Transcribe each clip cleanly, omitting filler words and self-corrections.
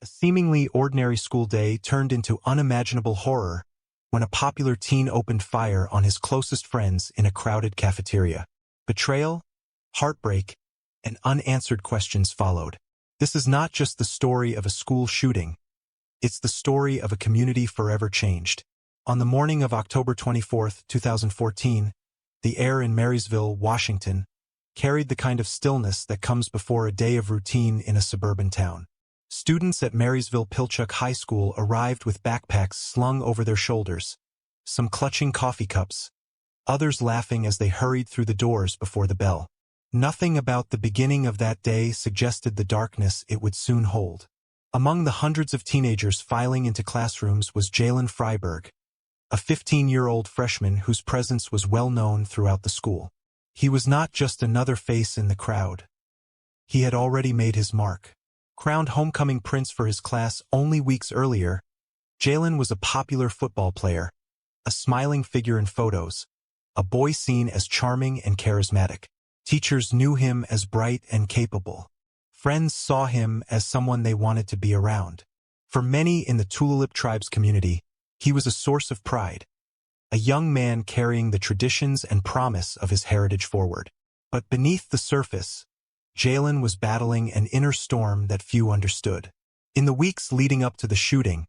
A seemingly ordinary school day turned into unimaginable horror when a popular teen opened fire on his closest friends in a crowded cafeteria. Betrayal, heartbreak, and unanswered questions followed. This is not just the story of a school shooting. It's the story of a community forever changed. On the morning of October 24, 2014, the air in Marysville, Washington, carried the kind of stillness that comes before a day of routine in a suburban town. Students at Marysville Pilchuck High School arrived with backpacks slung over their shoulders, some clutching coffee cups, others laughing as they hurried through the doors before the bell. Nothing about the beginning of that day suggested the darkness it would soon hold. Among the hundreds of teenagers filing into classrooms was Jalen Freiberg, a 15-year-old freshman whose presence was well known throughout the school. He was not just another face in the crowd. He had already made his mark. Crowned homecoming prince for his class only weeks earlier, Jalen was a popular football player, a smiling figure in photos, a boy seen as charming and charismatic. Teachers knew him as bright and capable. Friends saw him as someone they wanted to be around. For many in the Tulalip tribe's community, he was a source of pride, a young man carrying the traditions and promise of his heritage forward. But beneath the surface, Jalen was battling an inner storm that few understood. In the weeks leading up to the shooting,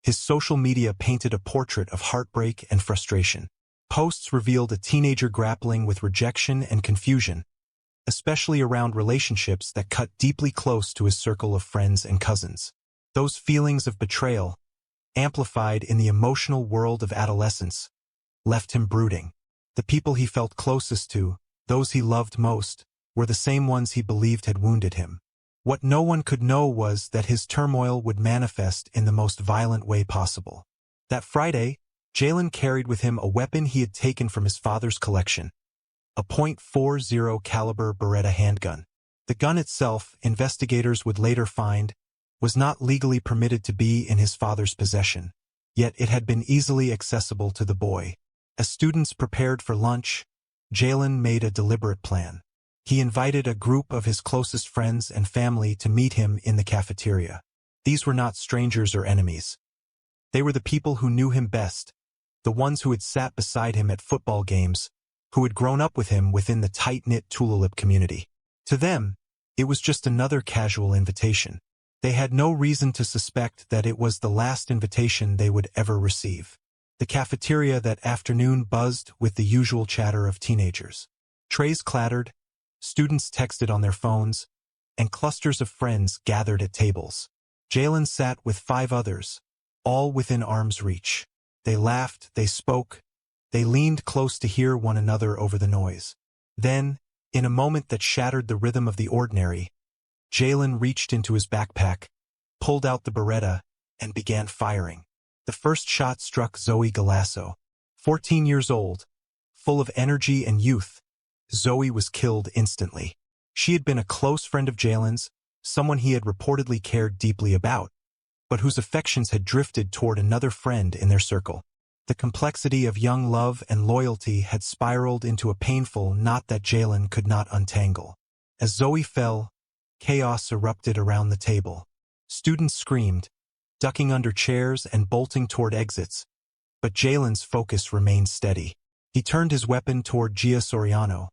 his social media painted a portrait of heartbreak and frustration. Posts revealed a teenager grappling with rejection and confusion, especially around relationships that cut deeply close to his circle of friends and cousins. Those feelings of betrayal, amplified in the emotional world of adolescence, left him brooding. The people he felt closest to, those he loved most, were the same ones he believed had wounded him. What no one could know was that his turmoil would manifest in the most violent way possible. That Friday, Jalen carried with him a weapon he had taken from his father's collection, a .40 caliber Beretta handgun. The gun itself, investigators would later find, was not legally permitted to be in his father's possession, yet it had been easily accessible to the boy. As students prepared for lunch, Jalen made a deliberate plan. He invited a group of his closest friends and family to meet him in the cafeteria. These were not strangers or enemies. They were the people who knew him best, the ones who had sat beside him at football games, who had grown up with him within the tight-knit Tulalip community. To them, it was just another casual invitation. They had no reason to suspect that it was the last invitation they would ever receive. The cafeteria that afternoon buzzed with the usual chatter of teenagers. Trays clattered, students texted on their phones, and clusters of friends gathered at tables. Jalen sat with 5 others, all within arm's reach. They laughed, they spoke, they leaned close to hear one another over the noise. Then, in a moment that shattered the rhythm of the ordinary, Jalen reached into his backpack, pulled out the Beretta, and began firing. The first shot struck Zoe Galasso, 14 years old, full of energy and youth. Zoe was killed instantly. She had been a close friend of Jalen's, someone he had reportedly cared deeply about, but whose affections had drifted toward another friend in their circle. The complexity of young love and loyalty had spiraled into a painful knot that Jalen could not untangle. As Zoe fell, chaos erupted around the table. Students screamed, ducking under chairs and bolting toward exits, but Jalen's focus remained steady. He turned his weapon toward Gia Soriano,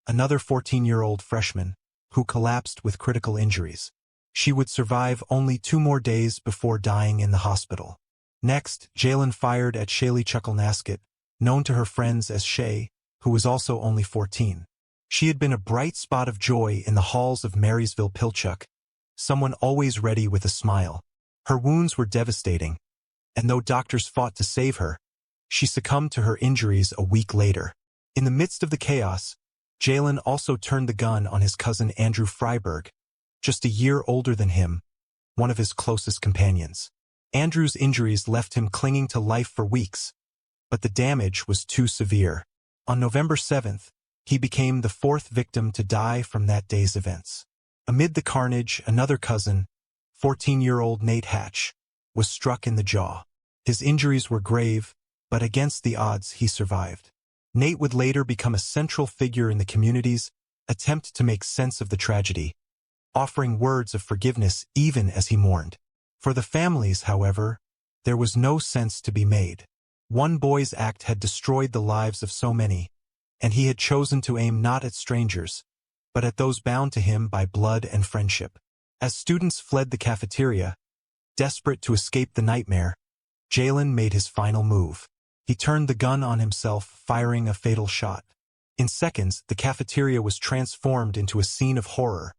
another 14-year-old freshman, who collapsed with critical injuries. She would survive only 2 more days before dying in the hospital. Next, Jalen fired at Shaylee Chucklenaskett, known to her friends as Shay, who was also only 14. She had been a bright spot of joy in the halls of Marysville Pilchuck, someone always ready with a smile. Her wounds were devastating, and though doctors fought to save her, she succumbed to her injuries a week later. In the midst of the chaos, Jalen also turned the gun on his cousin Andrew Freiberg, just a year older than him, one of his closest companions. Andrew's injuries left him clinging to life for weeks, but the damage was too severe. On November 7th, he became the 4th victim to die from that day's events. Amid the carnage, another cousin, 14-year-old Nate Hatch, was struck in the jaw. His injuries were grave, but against the odds he survived. Nate would later become a central figure in the community's attempt to make sense of the tragedy, offering words of forgiveness even as he mourned. For the families, however, there was no sense to be made. One boy's act had destroyed the lives of so many, and he had chosen to aim not at strangers, but at those bound to him by blood and friendship. As students fled the cafeteria, desperate to escape the nightmare, Jalen made his final move. He turned the gun on himself, firing a fatal shot. In seconds, the cafeteria was transformed into a scene of horror.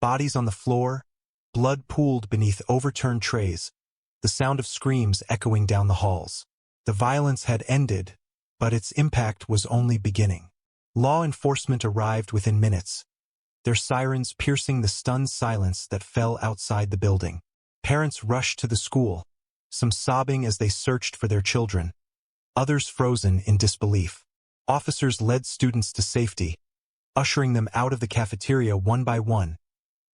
Bodies on the floor, blood pooled beneath overturned trays, the sound of screams echoing down the halls. The violence had ended, but its impact was only beginning. Law enforcement arrived within minutes, their sirens piercing the stunned silence that fell outside the building. Parents rushed to the school, some sobbing as they searched for their children, others frozen in disbelief. Officers led students to safety, ushering them out of the cafeteria one by one,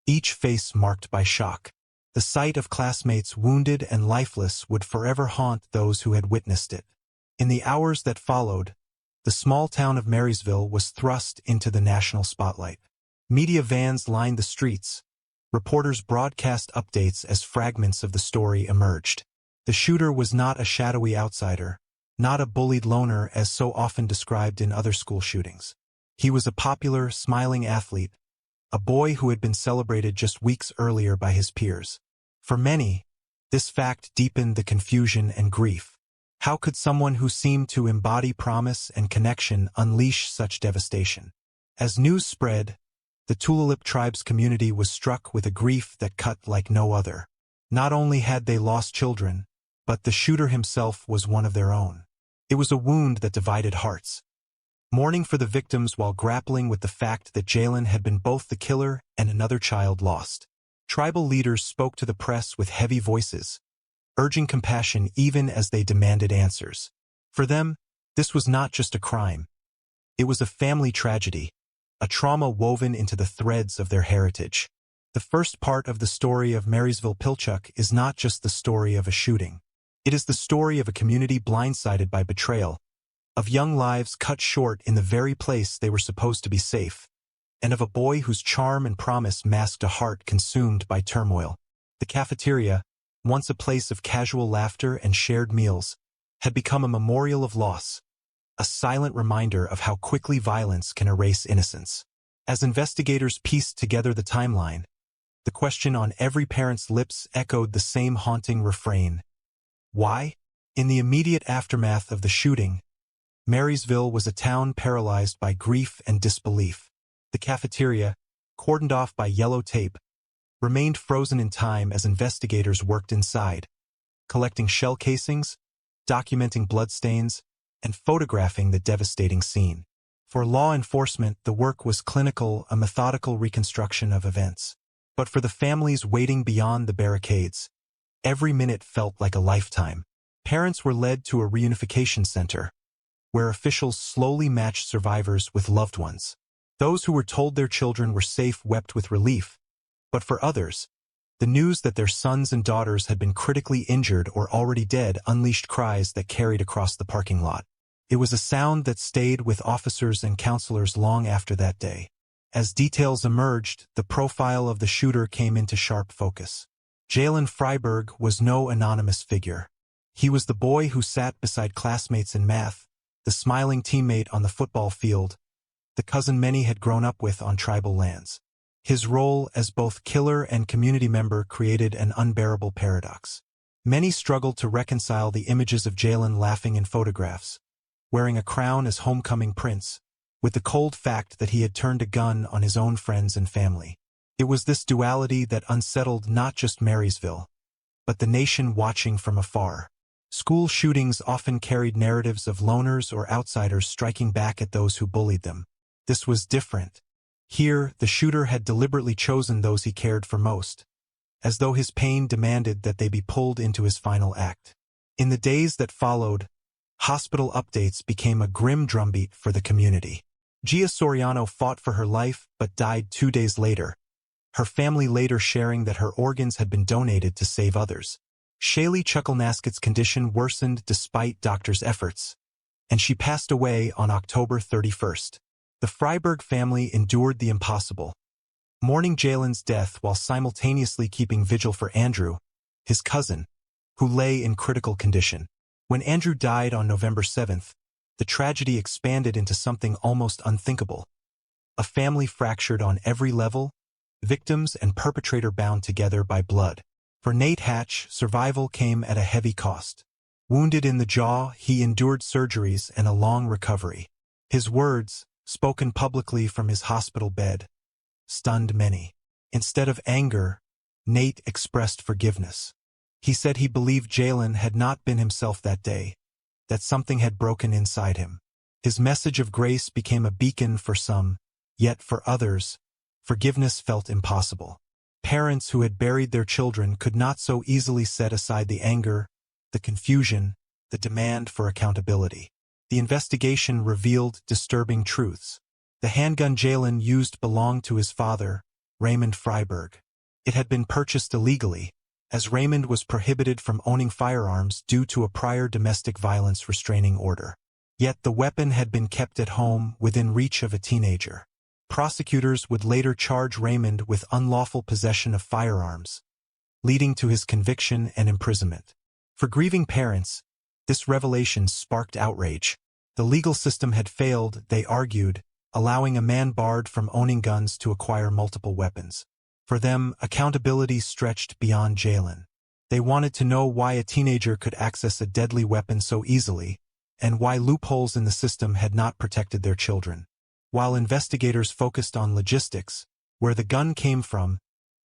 each face marked by shock. The sight of classmates wounded and lifeless would forever haunt those who had witnessed it. In the hours that followed, the small town of Marysville was thrust into the national spotlight. Media vans lined the streets. Reporters broadcast updates as fragments of the story emerged. The shooter was not a shadowy outsider, not a bullied loner as so often described in other school shootings. He was a popular, smiling athlete, a boy who had been celebrated just weeks earlier by his peers. For many, this fact deepened the confusion and grief. How could someone who seemed to embody promise and connection unleash such devastation? As news spread, the Tulalip tribe's community was struck with a grief that cut like no other. Not only had they lost children, but the shooter himself was one of their own. It was a wound that divided hearts. Mourning for the victims while grappling with the fact that Jalen had been both the killer and another child lost. Tribal leaders spoke to the press with heavy voices, urging compassion even as they demanded answers. For them, this was not just a crime. It was a family tragedy, a trauma woven into the threads of their heritage. The first part of the story of Marysville Pilchuck is not just the story of a shooting. It is the story of a community blindsided by betrayal, of young lives cut short in the very place they were supposed to be safe, and of a boy whose charm and promise masked a heart consumed by turmoil. The cafeteria, once a place of casual laughter and shared meals, had become a memorial of loss, a silent reminder of how quickly violence can erase innocence. As investigators pieced together the timeline, the question on every parent's lips echoed the same haunting refrain. Why? In the immediate aftermath of the shooting, Marysville was a town paralyzed by grief and disbelief. The cafeteria, cordoned off by yellow tape, remained frozen in time as investigators worked inside, collecting shell casings, documenting bloodstains, and photographing the devastating scene. For law enforcement, the work was clinical, a methodical reconstruction of events. But for the families waiting beyond the barricades, every minute felt like a lifetime. Parents were led to a reunification center, where officials slowly matched survivors with loved ones. Those who were told their children were safe wept with relief, but for others, the news that their sons and daughters had been critically injured or already dead unleashed cries that carried across the parking lot. It was a sound that stayed with officers and counselors long after that day. As details emerged, the profile of the shooter came into sharp focus. Jalen Freiberg was no anonymous figure. He was the boy who sat beside classmates in math, the smiling teammate on the football field, the cousin many had grown up with on tribal lands. His role as both killer and community member created an unbearable paradox. Many struggled to reconcile the images of Jalen laughing in photographs, wearing a crown as homecoming prince, with the cold fact that he had turned a gun on his own friends and family. It was this duality that unsettled not just Marysville, but the nation watching from afar. School shootings often carried narratives of loners or outsiders striking back at those who bullied them. This was different. Here, the shooter had deliberately chosen those he cared for most, as though his pain demanded that they be pulled into his final act. In the days that followed, hospital updates became a grim drumbeat for the community. Gia Soriano fought for her life but died 2 days later, her family later sharing that her organs had been donated to save others. Shaylee Chucklenasket's condition worsened despite doctors' efforts, and she passed away on October 31st. The Freiberg family endured the impossible, mourning Jalen's death while simultaneously keeping vigil for Andrew, his cousin, who lay in critical condition. When Andrew died on November 7th, the tragedy expanded into something almost unthinkable. A family fractured on every level, victims and perpetrator bound together by blood. For Nate Hatch, survival came at a heavy cost. Wounded in the jaw, he endured surgeries and a long recovery. His words, spoken publicly from his hospital bed, stunned many. Instead of anger, Nate expressed forgiveness. He said he believed Jalen had not been himself that day, that something had broken inside him. His message of grace became a beacon for some, yet for others, forgiveness felt impossible. Parents who had buried their children could not so easily set aside the anger, the confusion, the demand for accountability. The investigation revealed disturbing truths. The handgun Jalen used belonged to his father, Raymond Freiberg. It had been purchased illegally, as Raymond was prohibited from owning firearms due to a prior domestic violence restraining order. Yet the weapon had been kept at home within reach of a teenager. Prosecutors would later charge Raymond with unlawful possession of firearms, leading to his conviction and imprisonment. For grieving parents, this revelation sparked outrage. The legal system had failed, they argued, allowing a man barred from owning guns to acquire multiple weapons. For them, accountability stretched beyond Jalen. They wanted to know why a teenager could access a deadly weapon so easily, and why loopholes in the system had not protected their children. While investigators focused on logistics, where the gun came from,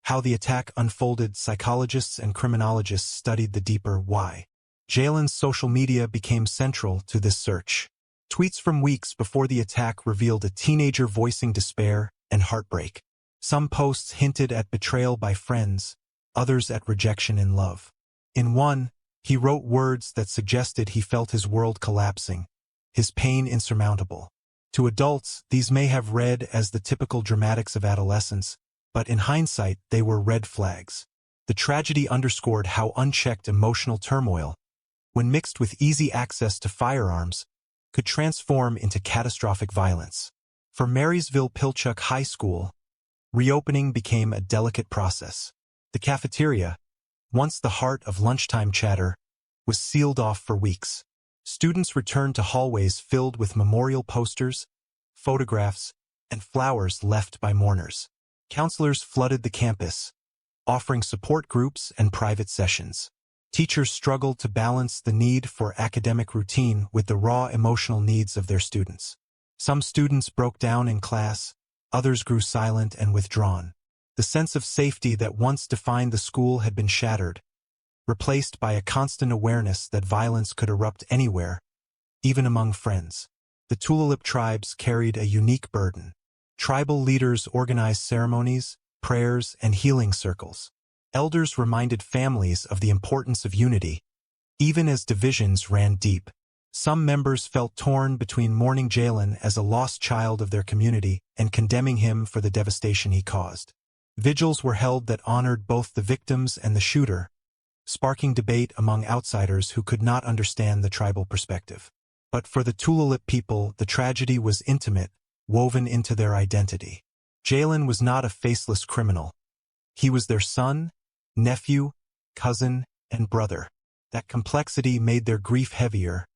how the attack unfolded, psychologists and criminologists studied the deeper why. Jalen's social media became central to this search. Tweets from weeks before the attack revealed a teenager voicing despair and heartbreak. Some posts hinted at betrayal by friends, others at rejection in love. In one, he wrote words that suggested he felt his world collapsing, his pain insurmountable. To adults, these may have read as the typical dramatics of adolescence, but in hindsight, they were red flags. The tragedy underscored how unchecked emotional turmoil, when mixed with easy access to firearms, could transform into catastrophic violence. For Marysville Pilchuck High School, reopening became a delicate process. The cafeteria, once the heart of lunchtime chatter, was sealed off for weeks. Students returned to hallways filled with memorial posters, photographs, and flowers left by mourners. Counselors flooded the campus, offering support groups and private sessions. Teachers struggled to balance the need for academic routine with the raw emotional needs of their students. Some students broke down in class, others grew silent and withdrawn. The sense of safety that once defined the school had been shattered, replaced by a constant awareness that violence could erupt anywhere, even among friends. The Tulalip tribes carried a unique burden. Tribal leaders organized ceremonies, prayers, and healing circles. Elders reminded families of the importance of unity, even as divisions ran deep. Some members felt torn between mourning Jalen as a lost child of their community and condemning him for the devastation he caused. Vigils were held that honored both the victims and the shooter, sparking debate among outsiders who could not understand the tribal perspective. But for the Tulalip people, the tragedy was intimate, woven into their identity. Jalen was not a faceless criminal. He was their son, nephew, cousin, and brother. That complexity made their grief heavier,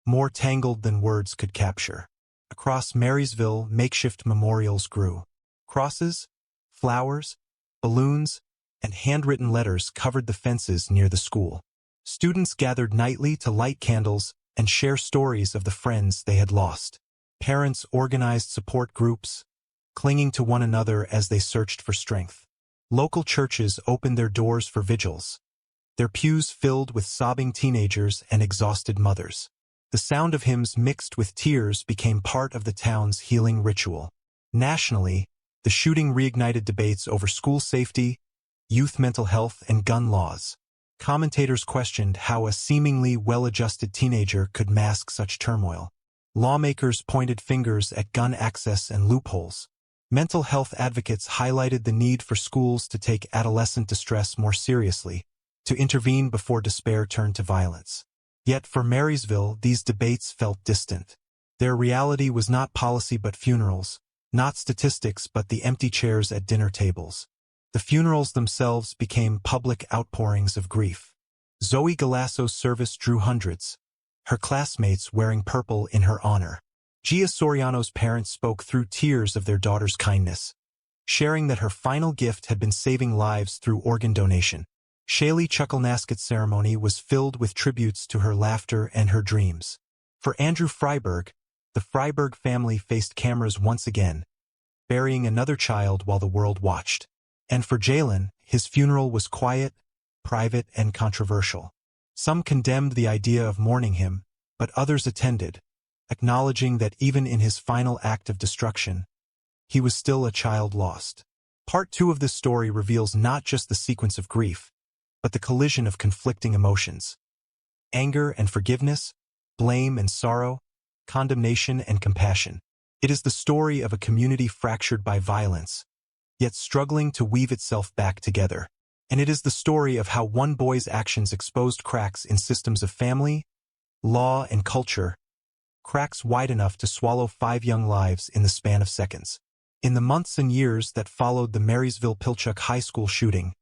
more tangled than words could capture. Across Marysville, makeshift memorials grew. Crosses, flowers, balloons, and handwritten letters covered the fences near the school. Students gathered nightly to light candles and share stories of the friends they had lost. Parents organized support groups, clinging to one another as they searched for strength. Local churches opened their doors for vigils, their pews filled with sobbing teenagers and exhausted mothers. The sound of hymns mixed with tears became part of the town's healing ritual. Nationally, the shooting reignited debates over school safety, youth mental health, and gun laws. Commentators questioned how a seemingly well-adjusted teenager could mask such turmoil. Lawmakers pointed fingers at gun access and loopholes. Mental health advocates highlighted the need for schools to take adolescent distress more seriously, to intervene before despair turned to violence. Yet for Marysville, these debates felt distant. Their reality was not policy but funerals, not statistics but the empty chairs at dinner tables. The funerals themselves became public outpourings of grief. Zoe Galasso's service drew hundreds, her classmates wearing purple in her honor. Gia Soriano's parents spoke through tears of their daughter's kindness, sharing that her final gift had been saving lives through organ donation. Shaylee Chuckelnasket's ceremony was filled with tributes to her laughter and her dreams. For Andrew Freiberg, the Freiberg family faced cameras once again, burying another child while the world watched. And for Jalen, his funeral was quiet, private, and controversial. Some condemned the idea of mourning him, but others attended, acknowledging that even in his final act of destruction, he was still a child lost. Part 2 of this story reveals not just the sequence of grief, but the collision of conflicting emotions. Anger and forgiveness, blame and sorrow, condemnation and compassion. It is the story of a community fractured by violence, yet struggling to weave itself back together. And it is the story of how one boy's actions exposed cracks in systems of family, law, and culture, cracks wide enough to swallow 5 young lives in the span of seconds. In the months and years that followed the Marysville-Pilchuck High School shooting,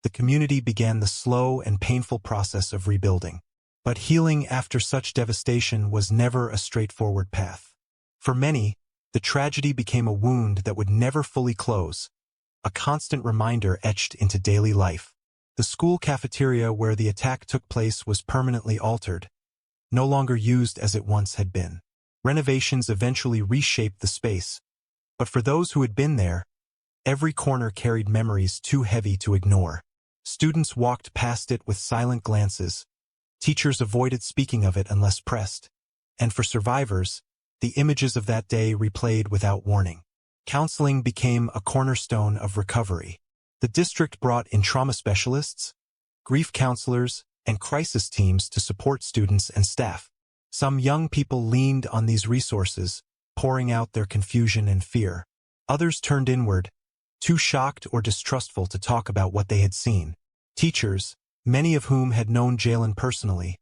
the community began the slow and painful process of rebuilding. But healing after such devastation was never a straightforward path. For many, the tragedy became a wound that would never fully close, a constant reminder etched into daily life. The school cafeteria where the attack took place was permanently altered, no longer used as it once had been. Renovations eventually reshaped the space, but for those who had been there, every corner carried memories too heavy to ignore. Students walked past it with silent glances, teachers avoided speaking of it unless pressed, and for survivors, the images of that day replayed without warning. Counseling became a cornerstone of recovery. The district brought in trauma specialists, grief counselors, and crisis teams to support students and staff. Some young people leaned on these resources, pouring out their confusion and fear. Others turned inward, too shocked or distrustful to talk about what they had seen. Teachers, many of whom had known Jalen personally,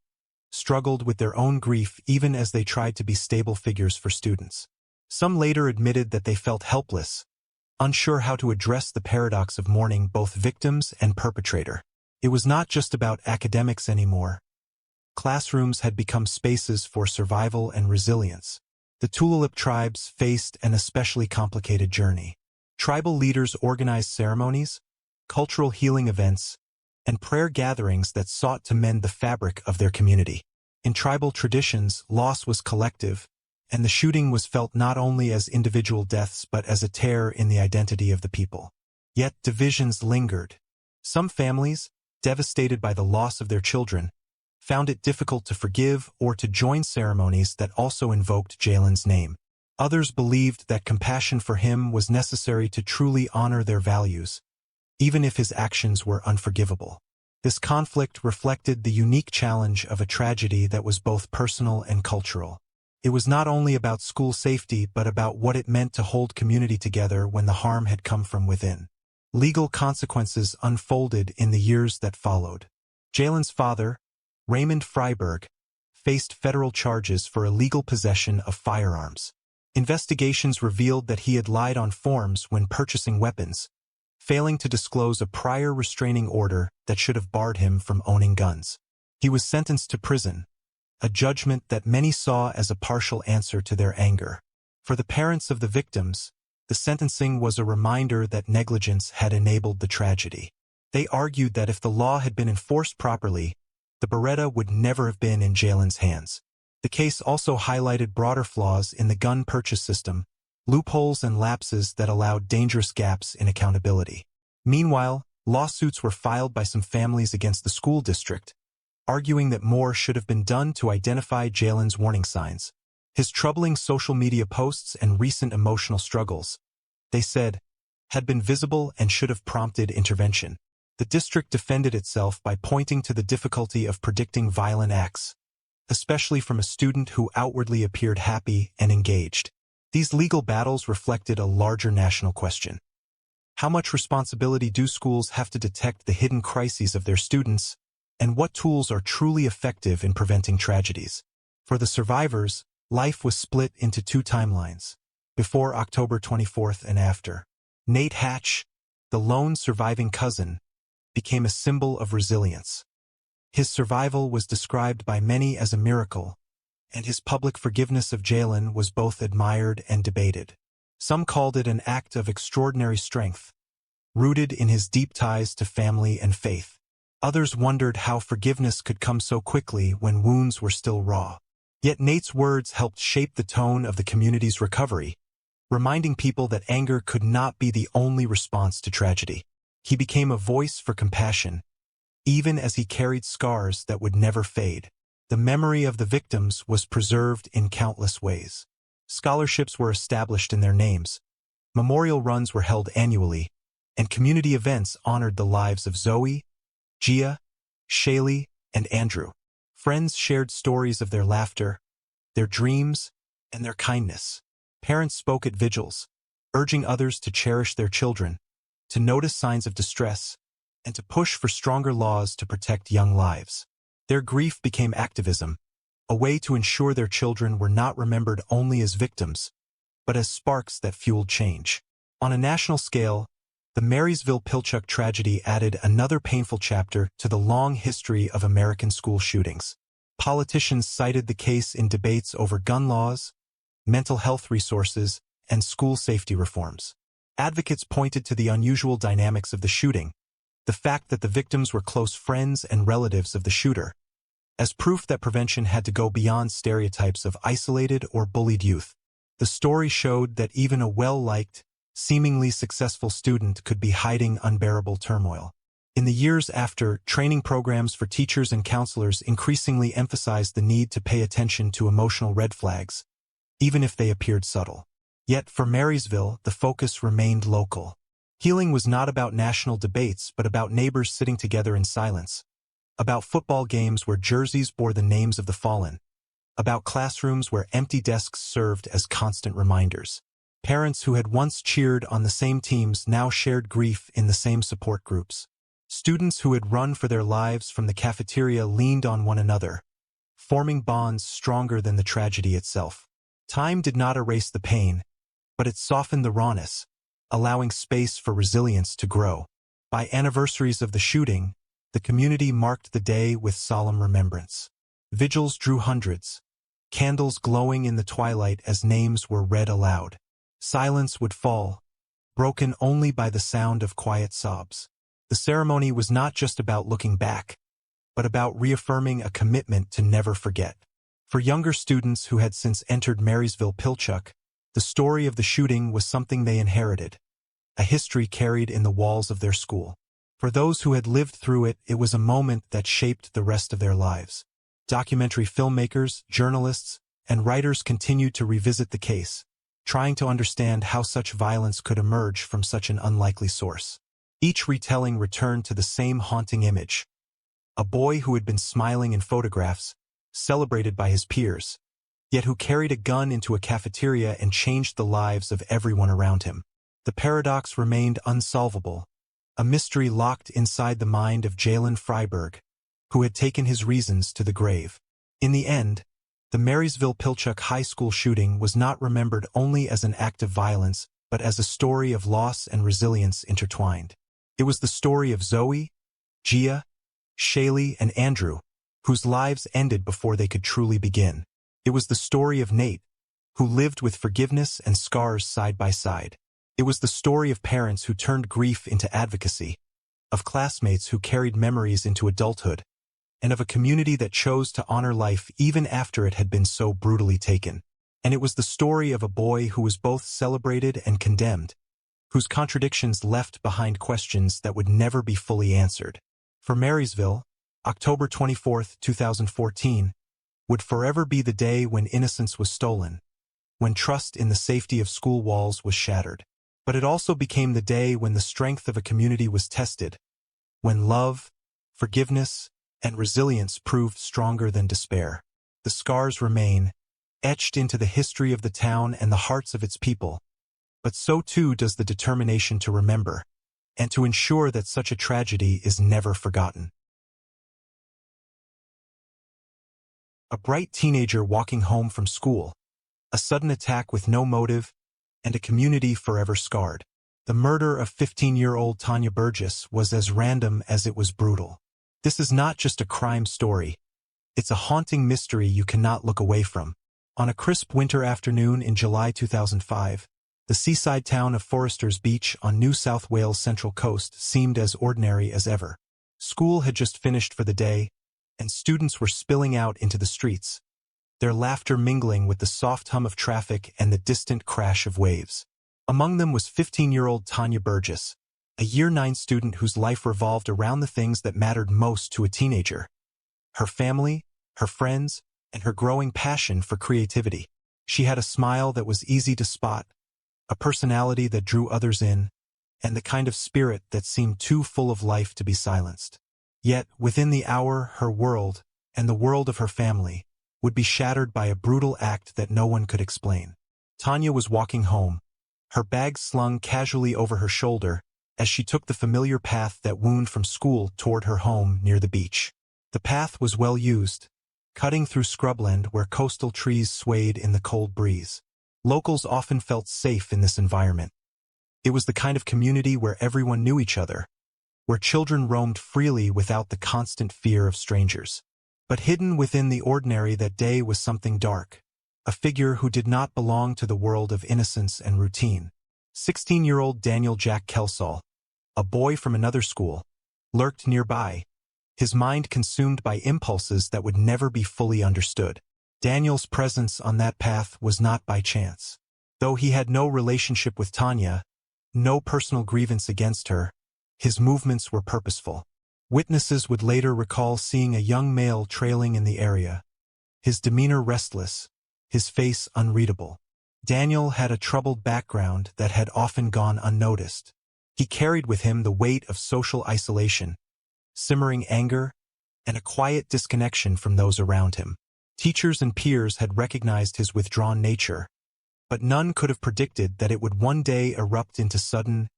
struggled with their own grief even as they tried to be stable figures for students. Some later admitted that they felt helpless, unsure how to address the paradox of mourning both victims and perpetrator. It was not just about academics anymore. Classrooms had become spaces for survival and resilience. The Tulalip tribes faced an especially complicated journey. Tribal leaders organized ceremonies, cultural healing events, and prayer gatherings that sought to mend the fabric of their community. In tribal traditions, loss was collective, and the shooting was felt not only as individual deaths but as a tear in the identity of the people. Yet divisions lingered. Some families, devastated by the loss of their children, found it difficult to forgive or to join ceremonies that also invoked Jalen's name. Others believed that compassion for him was necessary to truly honor their values, even if his actions were unforgivable. This conflict reflected the unique challenge of a tragedy that was both personal and cultural. It was not only about school safety but about what it meant to hold community together when the harm had come from within. Legal consequences unfolded in the years that followed. Jalen's father, Raymond Freiberg, faced federal charges for illegal possession of firearms. Investigations revealed that he had lied on forms when purchasing weapons, failing to disclose a prior restraining order that should have barred him from owning guns. He was sentenced to prison, a judgment that many saw as a partial answer to their anger. For the parents of the victims, the sentencing was a reminder that negligence had enabled the tragedy. They argued that if the law had been enforced properly, the Beretta would never have been in Jalen's hands. The case also highlighted broader flaws in the gun purchase system, loopholes and lapses that allowed dangerous gaps in accountability. Meanwhile, lawsuits were filed by some families against the school district, arguing that more should have been done to identify Jalen's warning signs. His troubling social media posts and recent emotional struggles, they said, had been visible and should have prompted intervention. The district defended itself by pointing to the difficulty of predicting violent acts, especially from a student who outwardly appeared happy and engaged. These legal battles reflected a larger national question. How much responsibility do schools have to detect the hidden crises of their students, and what tools are truly effective in preventing tragedies? For the survivors, life was split into 2 timelines, before October 24th and after. Nate Hatch, the lone surviving cousin, became a symbol of resilience. His survival was described by many as a miracle, and his public forgiveness of Jalen was both admired and debated. Some called it an act of extraordinary strength, rooted in his deep ties to family and faith. Others wondered how forgiveness could come so quickly when wounds were still raw. Yet Nate's words helped shape the tone of the community's recovery, reminding people that anger could not be the only response to tragedy. He became a voice for compassion, even as he carried scars that would never fade. The memory of the victims was preserved in countless ways. Scholarships were established in their names, memorial runs were held annually, and community events honored the lives of Zoe, Gia, Shaylee, and Andrew. Friends shared stories of their laughter, their dreams, and their kindness. Parents spoke at vigils, urging others to cherish their children, to notice signs of distress, and to push for stronger laws to protect young lives. Their grief became activism, a way to ensure their children were not remembered only as victims, but as sparks that fueled change. On a national scale, the Marysville-Pilchuck tragedy added another painful chapter to the long history of American school shootings. Politicians cited the case in debates over gun laws, mental health resources, and school safety reforms. Advocates pointed to the unusual dynamics of the shooting, the fact that the victims were close friends and relatives of the shooter, as proof that prevention had to go beyond stereotypes of isolated or bullied youth. The story showed that even a well-liked, seemingly successful student could be hiding unbearable turmoil. In the years after, training programs for teachers and counselors increasingly emphasized the need to pay attention to emotional red flags, even if they appeared subtle. Yet for Marysville, the focus remained local. Healing was not about national debates, but about neighbors sitting together in silence, about football games where jerseys bore the names of the fallen, about classrooms where empty desks served as constant reminders. Parents who had once cheered on the same teams now shared grief in the same support groups. Students who had run for their lives from the cafeteria leaned on one another, forming bonds stronger than the tragedy itself. Time did not erase the pain, but it softened the rawness, allowing space for resilience to grow. By anniversaries of the shooting, the community marked the day with solemn remembrance. Vigils drew hundreds, candles glowing in the twilight as names were read aloud. Silence would fall, broken only by the sound of quiet sobs. The ceremony was not just about looking back, but about reaffirming a commitment to never forget. For younger students who had since entered Marysville-Pilchuck, the story of the shooting was something they inherited, a history carried in the walls of their school. For those who had lived through it, it was a moment that shaped the rest of their lives. Documentary filmmakers, journalists, and writers continued to revisit the case, trying to understand how such violence could emerge from such an unlikely source. Each retelling returned to the same haunting image: a boy who had been smiling in photographs, celebrated by his peers, yet who carried a gun into a cafeteria and changed the lives of everyone around him. The paradox remained unsolvable, a mystery locked inside the mind of Jalen Freiberg, who had taken his reasons to the grave. In the end, the Marysville-Pilchuck High School shooting was not remembered only as an act of violence, but as a story of loss and resilience intertwined. It was the story of Zoe, Gia, Shaylee, and Andrew, whose lives ended before they could truly begin. It was the story of Nate, who lived with forgiveness and scars side by side. It was the story of parents who turned grief into advocacy, of classmates who carried memories into adulthood, and of a community that chose to honor life even after it had been so brutally taken. And it was the story of a boy who was both celebrated and condemned, whose contradictions left behind questions that would never be fully answered. For Marysville, October 24, 2014, would forever be the day when innocence was stolen, when trust in the safety of school walls was shattered. But it also became the day when the strength of a community was tested, when love, forgiveness, and resilience proved stronger than despair. The scars remain, etched into the history of the town and the hearts of its people, but so too does the determination to remember, and to ensure that such a tragedy is never forgotten. A bright teenager walking home from school, a sudden attack with no motive, and a community forever scarred. The murder of 15-year-old Tanya Burgess was as random as it was brutal. This is not just a crime story. It's a haunting mystery you cannot look away from. On a crisp winter afternoon in July 2005, the seaside town of Foresters Beach on New South Wales' Central Coast seemed as ordinary as ever. School had just finished for the day, and students were spilling out into the streets, their laughter mingling with the soft hum of traffic and the distant crash of waves. Among them was 15-year-old Tanya Burgess, a Year 9 student whose life revolved around the things that mattered most to a teenager: her family, her friends, and her growing passion for creativity. She had a smile that was easy to spot, a personality that drew others in, and the kind of spirit that seemed too full of life to be silenced. Yet, within the hour, her world, and the world of her family, would be shattered by a brutal act that no one could explain. Tanya was walking home, her bag slung casually over her shoulder, as she took the familiar path that wound from school toward her home near the beach. The path was well used, cutting through scrubland where coastal trees swayed in the cold breeze. Locals often felt safe in this environment. It was the kind of community where everyone knew each other, where children roamed freely without the constant fear of strangers. But hidden within the ordinary that day was something dark, a figure who did not belong to the world of innocence and routine. 16-year-old Daniel Jack Kelsall, a boy from another school, lurked nearby, his mind consumed by impulses that would never be fully understood. Daniel's presence on that path was not by chance. Though he had no relationship with Tanya, no personal grievance against her, his movements were purposeful. Witnesses would later recall seeing a young male trailing in the area, his demeanor restless, his face unreadable. Daniel had a troubled background that had often gone unnoticed. He carried with him the weight of social isolation, simmering anger, and a quiet disconnection from those around him. Teachers and peers had recognized his withdrawn nature, but none could have predicted that it would one day erupt into sudden,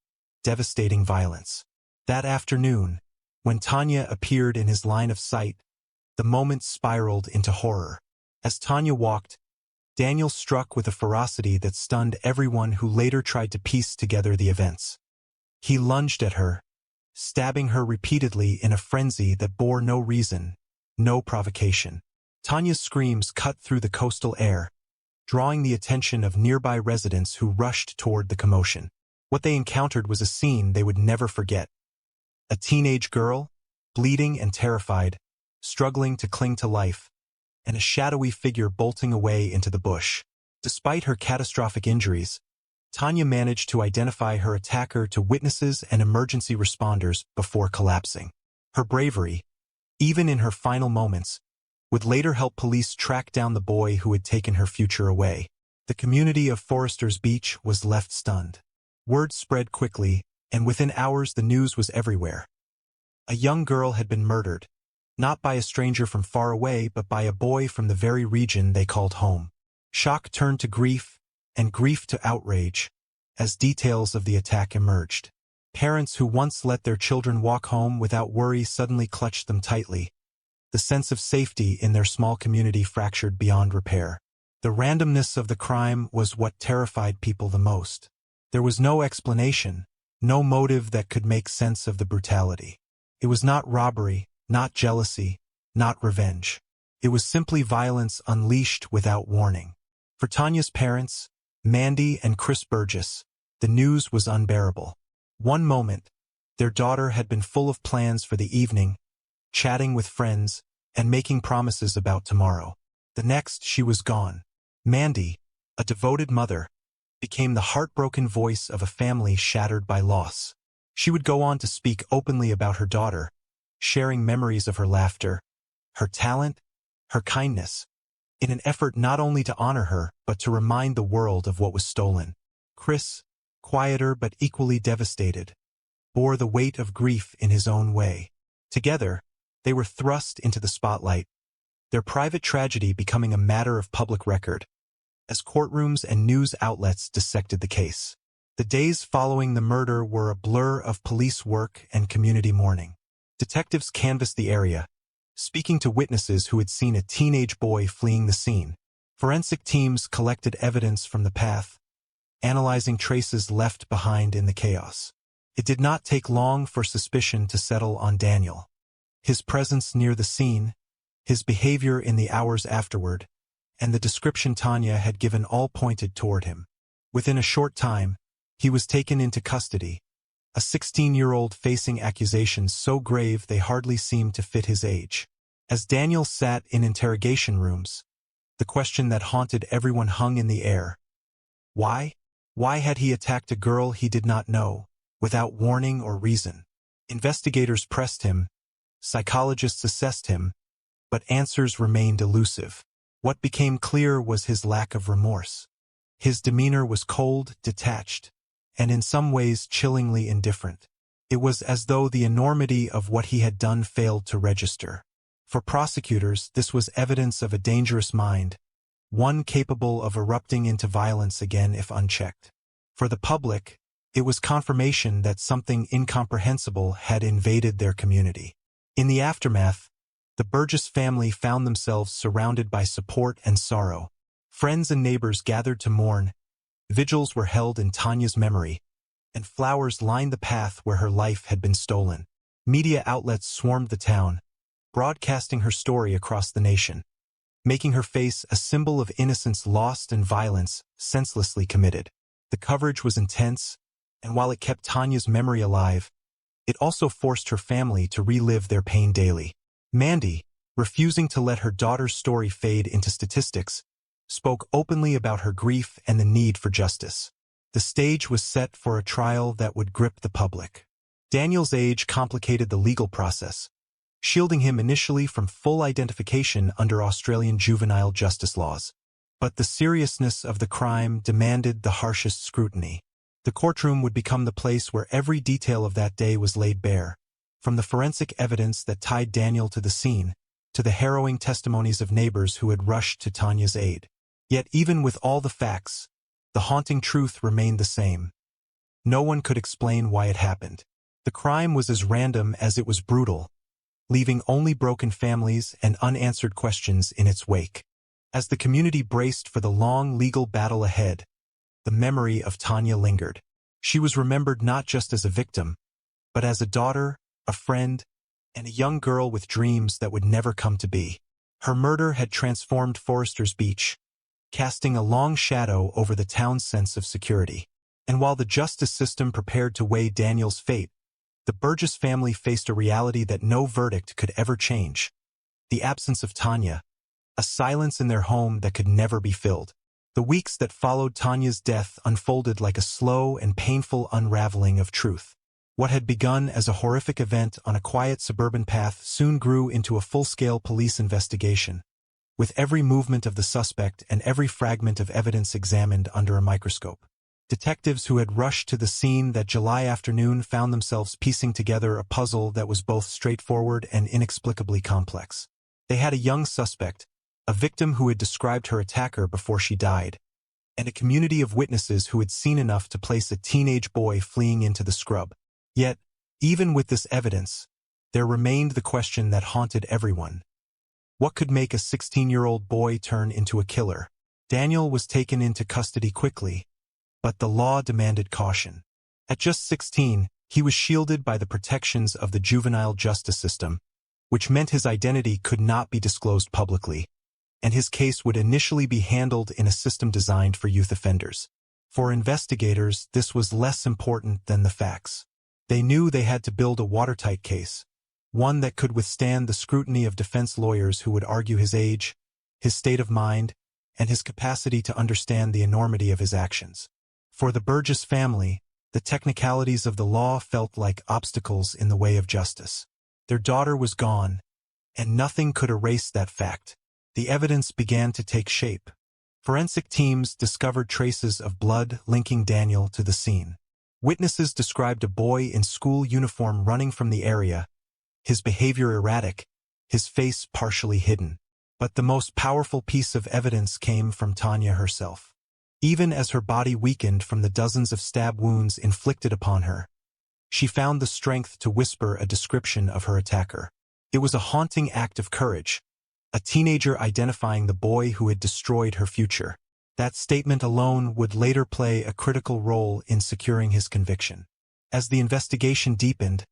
devastating violence. That afternoon, when Tanya appeared in his line of sight, the moment spiraled into horror. As Tanya walked, Daniel struck with a ferocity that stunned everyone who later tried to piece together the events. He lunged at her, stabbing her repeatedly in a frenzy that bore no reason, no provocation. Tanya's screams cut through the coastal air, drawing the attention of nearby residents who rushed toward the commotion. What they encountered was a scene they would never forget. A teenage girl, bleeding and terrified, struggling to cling to life, and a shadowy figure bolting away into the bush. Despite her catastrophic injuries, Tanya managed to identify her attacker to witnesses and emergency responders before collapsing. Her bravery, even in her final moments, would later help police track down the boy who had taken her future away. The community of Foresters Beach was left stunned. Word spread quickly, and within hours the news was everywhere. A young girl had been murdered, not by a stranger from far away but by a boy from the very region they called home. Shock turned to grief, and grief to outrage, as details of the attack emerged. Parents who once let their children walk home without worry suddenly clutched them tightly. The sense of safety in their small community fractured beyond repair. The randomness of the crime was what terrified people the most. There was no explanation, no motive that could make sense of the brutality. It was not robbery, not jealousy, not revenge. It was simply violence unleashed without warning. For Tanya's parents, Mandy and Chris Burgess, the news was unbearable. One moment, their daughter had been full of plans for the evening, chatting with friends, and making promises about tomorrow. The next, she was gone. Mandy, a devoted mother, became the heartbroken voice of a family shattered by loss. She would go on to speak openly about her daughter, sharing memories of her laughter, her talent, her kindness, in an effort not only to honor her but to remind the world of what was stolen. Chris, quieter but equally devastated, bore the weight of grief in his own way. Together, they were thrust into the spotlight, their private tragedy becoming a matter of public record, as courtrooms and news outlets dissected the case. The days following the murder were a blur of police work and community mourning. Detectives canvassed the area, speaking to witnesses who had seen a teenage boy fleeing the scene. Forensic teams collected evidence from the path, analyzing traces left behind in the chaos. It did not take long for suspicion to settle on Daniel. His presence near the scene, his behavior in the hours afterward, and the description Tanya had given all pointed toward him. Within a short time, he was taken into custody, a 16-year-old facing accusations so grave they hardly seemed to fit his age. As Daniel sat in interrogation rooms, the question that haunted everyone hung in the air. Why? Why had he attacked a girl he did not know, without warning or reason? Investigators pressed him, psychologists assessed him, but answers remained elusive. What became clear was his lack of remorse. His demeanor was cold, detached, and in some ways chillingly indifferent. It was as though the enormity of what he had done failed to register. For prosecutors, this was evidence of a dangerous mind, one capable of erupting into violence again if unchecked. For the public, it was confirmation that something incomprehensible had invaded their community. In the aftermath, the Burgess family found themselves surrounded by support and sorrow. Friends and neighbors gathered to mourn, vigils were held in Tanya's memory, and flowers lined the path where her life had been stolen. Media outlets swarmed the town, broadcasting her story across the nation, making her face a symbol of innocence lost and violence senselessly committed. The coverage was intense, and while it kept Tanya's memory alive, it also forced her family to relive their pain daily. Mandy, refusing to let her daughter's story fade into statistics, spoke openly about her grief and the need for justice. The stage was set for a trial that would grip the public. Daniel's age complicated the legal process, shielding him initially from full identification under Australian juvenile justice laws. But the seriousness of the crime demanded the harshest scrutiny. The courtroom would become the place where every detail of that day was laid bare, from the forensic evidence that tied Daniel to the scene, to the harrowing testimonies of neighbors who had rushed to Tanya's aid. Yet even with all the facts, the haunting truth remained the same. No one could explain why it happened. The crime was as random as it was brutal, leaving only broken families and unanswered questions in its wake. As the community braced for the long legal battle ahead, the memory of Tanya lingered. She was remembered not just as a victim, but as a daughter, a friend, and a young girl with dreams that would never come to be. Her murder had transformed Foresters Beach, casting a long shadow over the town's sense of security. And while the justice system prepared to weigh Daniel's fate, the Burgess family faced a reality that no verdict could ever change. The absence of Tanya, a silence in their home that could never be filled. The weeks that followed Tanya's death unfolded like a slow and painful unraveling of truth. What had begun as a horrific event on a quiet suburban path soon grew into a full-scale police investigation, with every movement of the suspect and every fragment of evidence examined under a microscope. Detectives who had rushed to the scene that July afternoon found themselves piecing together a puzzle that was both straightforward and inexplicably complex. They had a young suspect, a victim who had described her attacker before she died, and a community of witnesses who had seen enough to place a teenage boy fleeing into the scrub. Yet, even with this evidence, there remained the question that haunted everyone. What could make a 16-year-old boy turn into a killer? Daniel was taken into custody quickly, but the law demanded caution. At just 16, he was shielded by the protections of the juvenile justice system, which meant his identity could not be disclosed publicly, and his case would initially be handled in a system designed for youth offenders. For investigators, this was less important than the facts. They knew they had to build a watertight case, one that could withstand the scrutiny of defense lawyers who would argue his age, his state of mind, and his capacity to understand the enormity of his actions. For the Burgess family, the technicalities of the law felt like obstacles in the way of justice. Their daughter was gone, and nothing could erase that fact. The evidence began to take shape. Forensic teams discovered traces of blood linking Daniel to the scene. Witnesses described a boy in school uniform running from the area, his behavior erratic, his face partially hidden. But the most powerful piece of evidence came from Tanya herself. Even as her body weakened from the dozens of stab wounds inflicted upon her, she found the strength to whisper a description of her attacker. It was a haunting act of courage, a teenager identifying the boy who had destroyed her future. That statement alone would later play a critical role in securing his conviction. As the investigation deepened,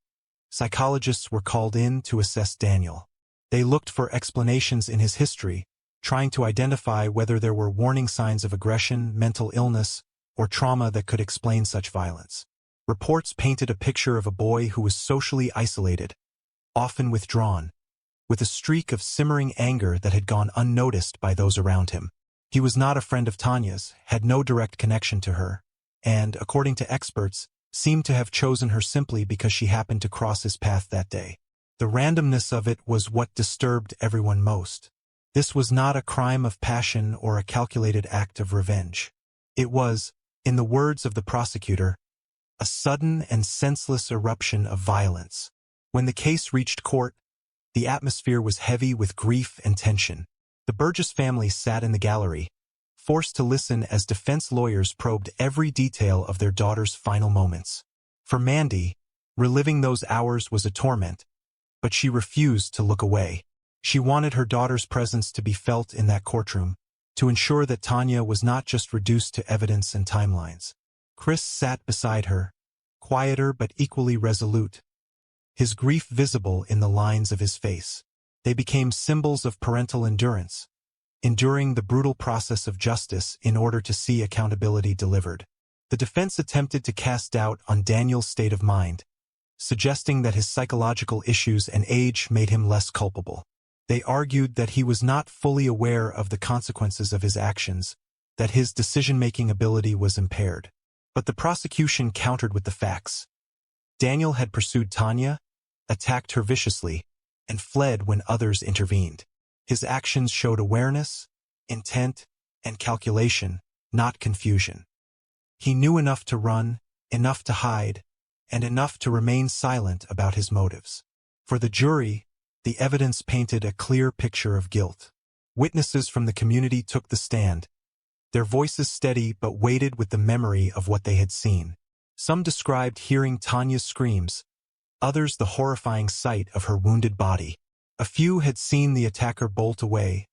psychologists were called in to assess Daniel. They looked for explanations in his history, trying to identify whether there were warning signs of aggression, mental illness, or trauma that could explain such violence. Reports painted a picture of a boy who was socially isolated, often withdrawn, with a streak of simmering anger that had gone unnoticed by those around him. He was not a friend of Tanya's, had no direct connection to her, and, according to experts, seemed to have chosen her simply because she happened to cross his path that day. The randomness of it was what disturbed everyone most. This was not a crime of passion or a calculated act of revenge. It was, in the words of the prosecutor, a sudden and senseless eruption of violence. When the case reached court, the atmosphere was heavy with grief and tension. The Burgess family sat in the gallery, forced to listen as defense lawyers probed every detail of their daughter's final moments. For Mandy, reliving those hours was a torment, but she refused to look away. She wanted her daughter's presence to be felt in that courtroom, to ensure that Tanya was not just reduced to evidence and timelines. Chris sat beside her, quieter but equally resolute, his grief visible in the lines of his face. They became symbols of parental endurance, enduring the brutal process of justice in order to see accountability delivered. The defense attempted to cast doubt on Daniel's state of mind, suggesting that his psychological issues and age made him less culpable. They argued that he was not fully aware of the consequences of his actions, that his decision-making ability was impaired. But the prosecution countered with the facts. Daniel had pursued Tanya, attacked her viciously, and fled when others intervened. His actions showed awareness, intent, and calculation, not confusion. He knew enough to run, enough to hide, and enough to remain silent about his motives. For the jury, the evidence painted a clear picture of guilt. Witnesses from the community took the stand, their voices steady but weighted with the memory of what they had seen. Some described hearing Tanya's screams, others the horrifying sight of her wounded body. A few had seen the attacker bolt away,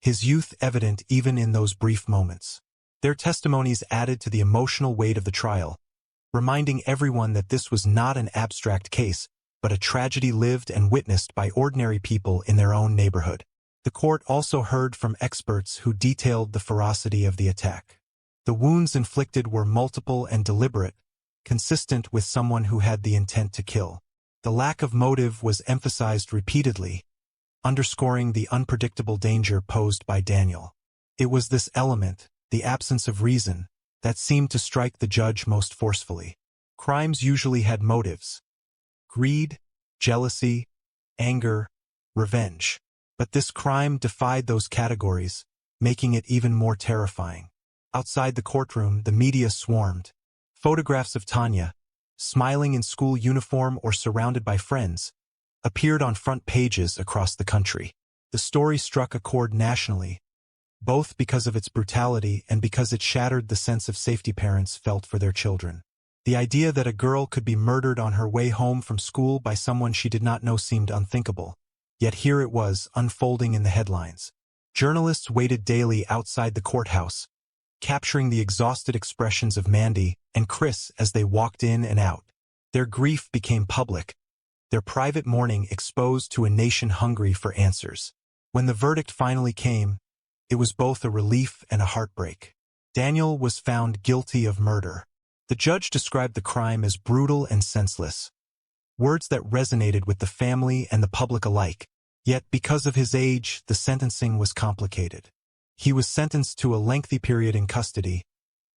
his youth evident even in those brief moments. Their testimonies added to the emotional weight of the trial, reminding everyone that this was not an abstract case, but a tragedy lived and witnessed by ordinary people in their own neighborhood. The court also heard from experts who detailed the ferocity of the attack. The wounds inflicted were multiple and deliberate, consistent with someone who had the intent to kill. The lack of motive was emphasized repeatedly, underscoring the unpredictable danger posed by Daniel. It was this element, the absence of reason, that seemed to strike the judge most forcefully. Crimes usually had motives: greed, jealousy, anger, revenge. But this crime defied those categories, making it even more terrifying. Outside the courtroom, the media swarmed. Photographs of Tanya, smiling in school uniform or surrounded by friends, appeared on front pages across the country. The story struck a chord nationally, both because of its brutality and because it shattered the sense of safety parents felt for their children. The idea that a girl could be murdered on her way home from school by someone she did not know seemed unthinkable. Yet here it was, unfolding in the headlines. Journalists waited daily outside the courthouse, capturing the exhausted expressions of Mandy and Chris as they walked in and out. Their grief became public, their private mourning exposed to a nation hungry for answers. When the verdict finally came, it was both a relief and a heartbreak. Daniel was found guilty of murder. The judge described the crime as brutal and senseless, words that resonated with the family and the public alike. Yet, because of his age, the sentencing was complicated. He was sentenced to a lengthy period in custody,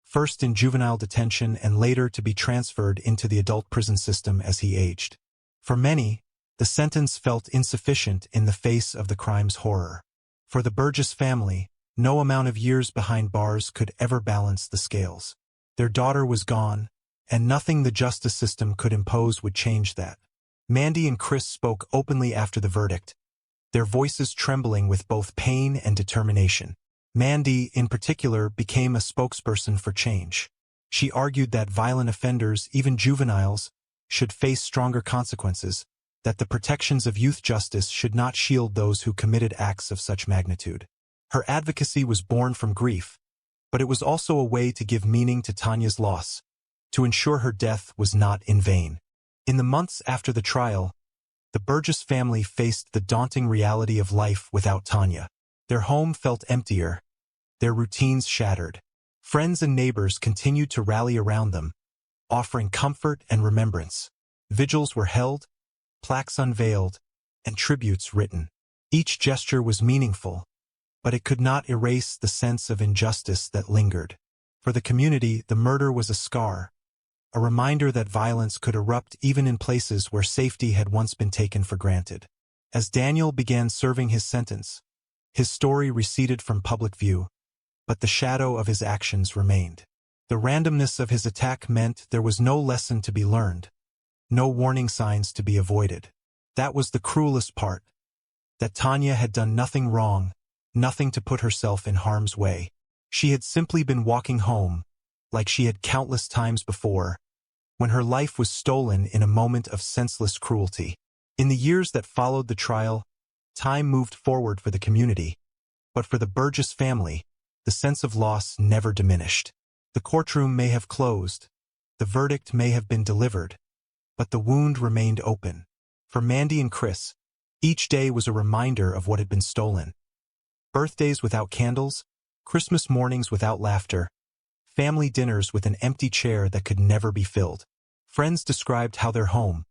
first in juvenile detention and later to be transferred into the adult prison system as he aged. For many, the sentence felt insufficient in the face of the crime's horror. For the Burgess family, no amount of years behind bars could ever balance the scales. Their daughter was gone, and nothing the justice system could impose would change that. Mandy and Chris spoke openly after the verdict, their voices trembling with both pain and determination. Mandy, in particular, became a spokesperson for change. She argued that violent offenders, even juveniles, should face stronger consequences, that the protections of youth justice should not shield those who committed acts of such magnitude. Her advocacy was born from grief, But it was also a way to give meaning to Tanya's loss, to ensure her death was not in vain. In the months after the trial, the Burgess family faced the daunting reality of life without Tanya. Their home felt emptier, their routines shattered. Friends and neighbors continued to rally around them, offering comfort and remembrance. Vigils were held, plaques unveiled, and tributes written. Each gesture was meaningful, but it could not erase the sense of injustice that lingered. For the community, the murder was a scar, a reminder that violence could erupt even in places where safety had once been taken for granted. As Daniel began serving his sentence, his story receded from public view, but the shadow of his actions remained. The randomness of his attack meant there was no lesson to be learned, no warning signs to be avoided. That was the cruelest part, that Tanya had done nothing wrong, nothing to put herself in harm's way. She had simply been walking home, like she had countless times before, when her life was stolen in a moment of senseless cruelty. In the years that followed the trial, time moved forward for the community, but for the Burgess family, the sense of loss never diminished. The courtroom may have closed, the verdict may have been delivered, but the wound remained open. For Mandy and Chris, each day was a reminder of what had been stolen. Birthdays without candles, Christmas mornings without laughter, family dinners with an empty chair that could never be filled. Friends described how their home,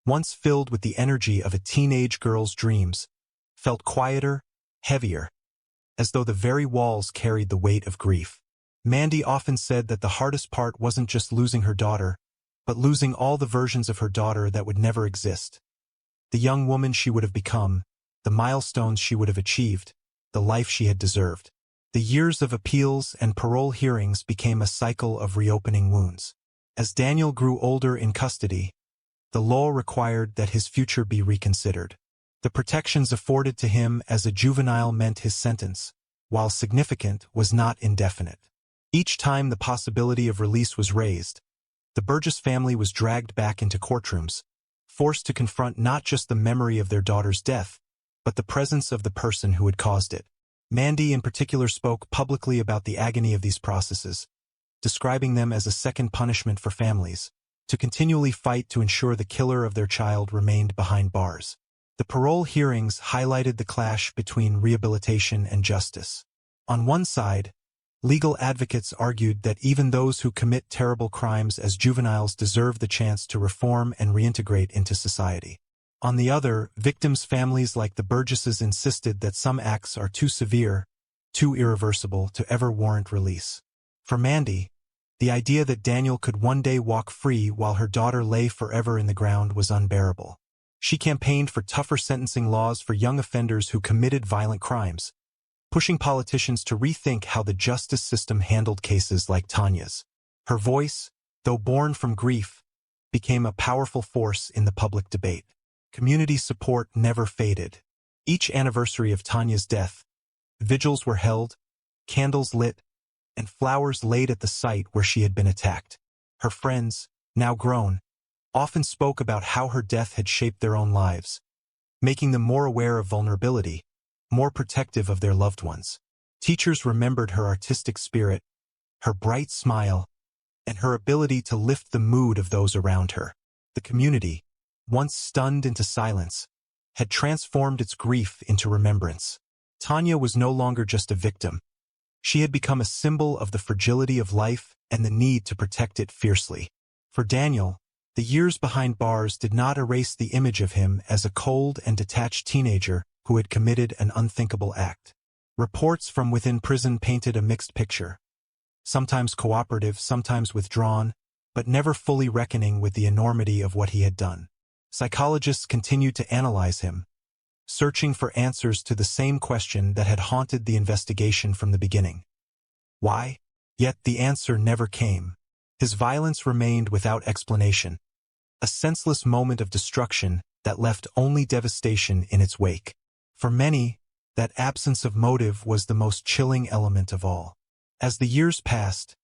once filled with the energy of a teenage girl's dreams, felt quieter, heavier, as though the very walls carried the weight of grief. Mandy often said that the hardest part wasn't just losing her daughter, but losing all the versions of her daughter that would never exist. The young woman she would have become, the milestones she would have achieved, the life she had deserved. The years of appeals and parole hearings became a cycle of reopening wounds. As Daniel grew older in custody, the law required that his future be reconsidered. The protections afforded to him as a juvenile meant his sentence, while significant, was not indefinite. Each time the possibility of release was raised, the Burgess family was dragged back into courtrooms, forced to confront not just the memory of their daughter's death, but the presence of the person who had caused it. Mandy in particular spoke publicly about the agony of these processes, describing them as a second punishment for families, to continually fight to ensure the killer of their child remained behind bars. The parole hearings highlighted the clash between rehabilitation and justice. On one side, legal advocates argued that even those who commit terrible crimes as juveniles deserve the chance to reform and reintegrate into society. On the other, victims' families like the Burgesses insisted that some acts are too severe, too irreversible to ever warrant release. For Mandy, the idea that Daniel could one day walk free while her daughter lay forever in the ground was unbearable. She campaigned for tougher sentencing laws for young offenders who committed violent crimes, pushing politicians to rethink how the justice system handled cases like Tanya's. Her voice, though born from grief, became a powerful force in the public debate. Community support never faded. Each anniversary of Tanya's death, vigils were held, candles lit, and flowers laid at the site where she had been attacked. Her friends, now grown, often spoke about how her death had shaped their own lives, making them more aware of vulnerability, more protective of their loved ones. Teachers remembered her artistic spirit, her bright smile, and her ability to lift the mood of those around her. The community, once stunned into silence, had transformed its grief into remembrance. Tanya was no longer just a victim. She had become a symbol of the fragility of life and the need to protect it fiercely. For Daniel, the years behind bars did not erase the image of him as a cold and detached teenager who had committed an unthinkable act. Reports from within prison painted a mixed picture, sometimes cooperative, sometimes withdrawn, but never fully reckoning with the enormity of what he had done. Psychologists continued to analyze him, searching for answers to the same question that had haunted the investigation from the beginning. Why? Yet the answer never came. His violence remained without explanation, a senseless moment of destruction that left only devastation in its wake. For many, that absence of motive was the most chilling element of all. As the years passed,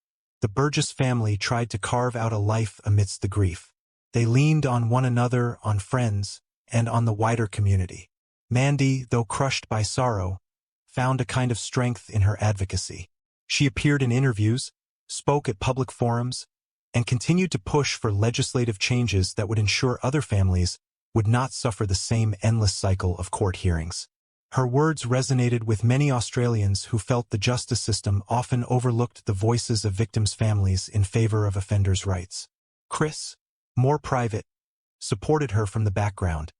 the Burgess family tried to carve out a life amidst the grief. They leaned on one another, on friends, and on the wider community. Mandy, though crushed by sorrow, found a kind of strength in her advocacy. She appeared in interviews, spoke at public forums, and continued to push for legislative changes that would ensure other families would not suffer the same endless cycle of court hearings. Her words resonated with many Australians who felt the justice system often overlooked the voices of victims' families in favor of offenders' rights. Chris, more private, supported her from the background,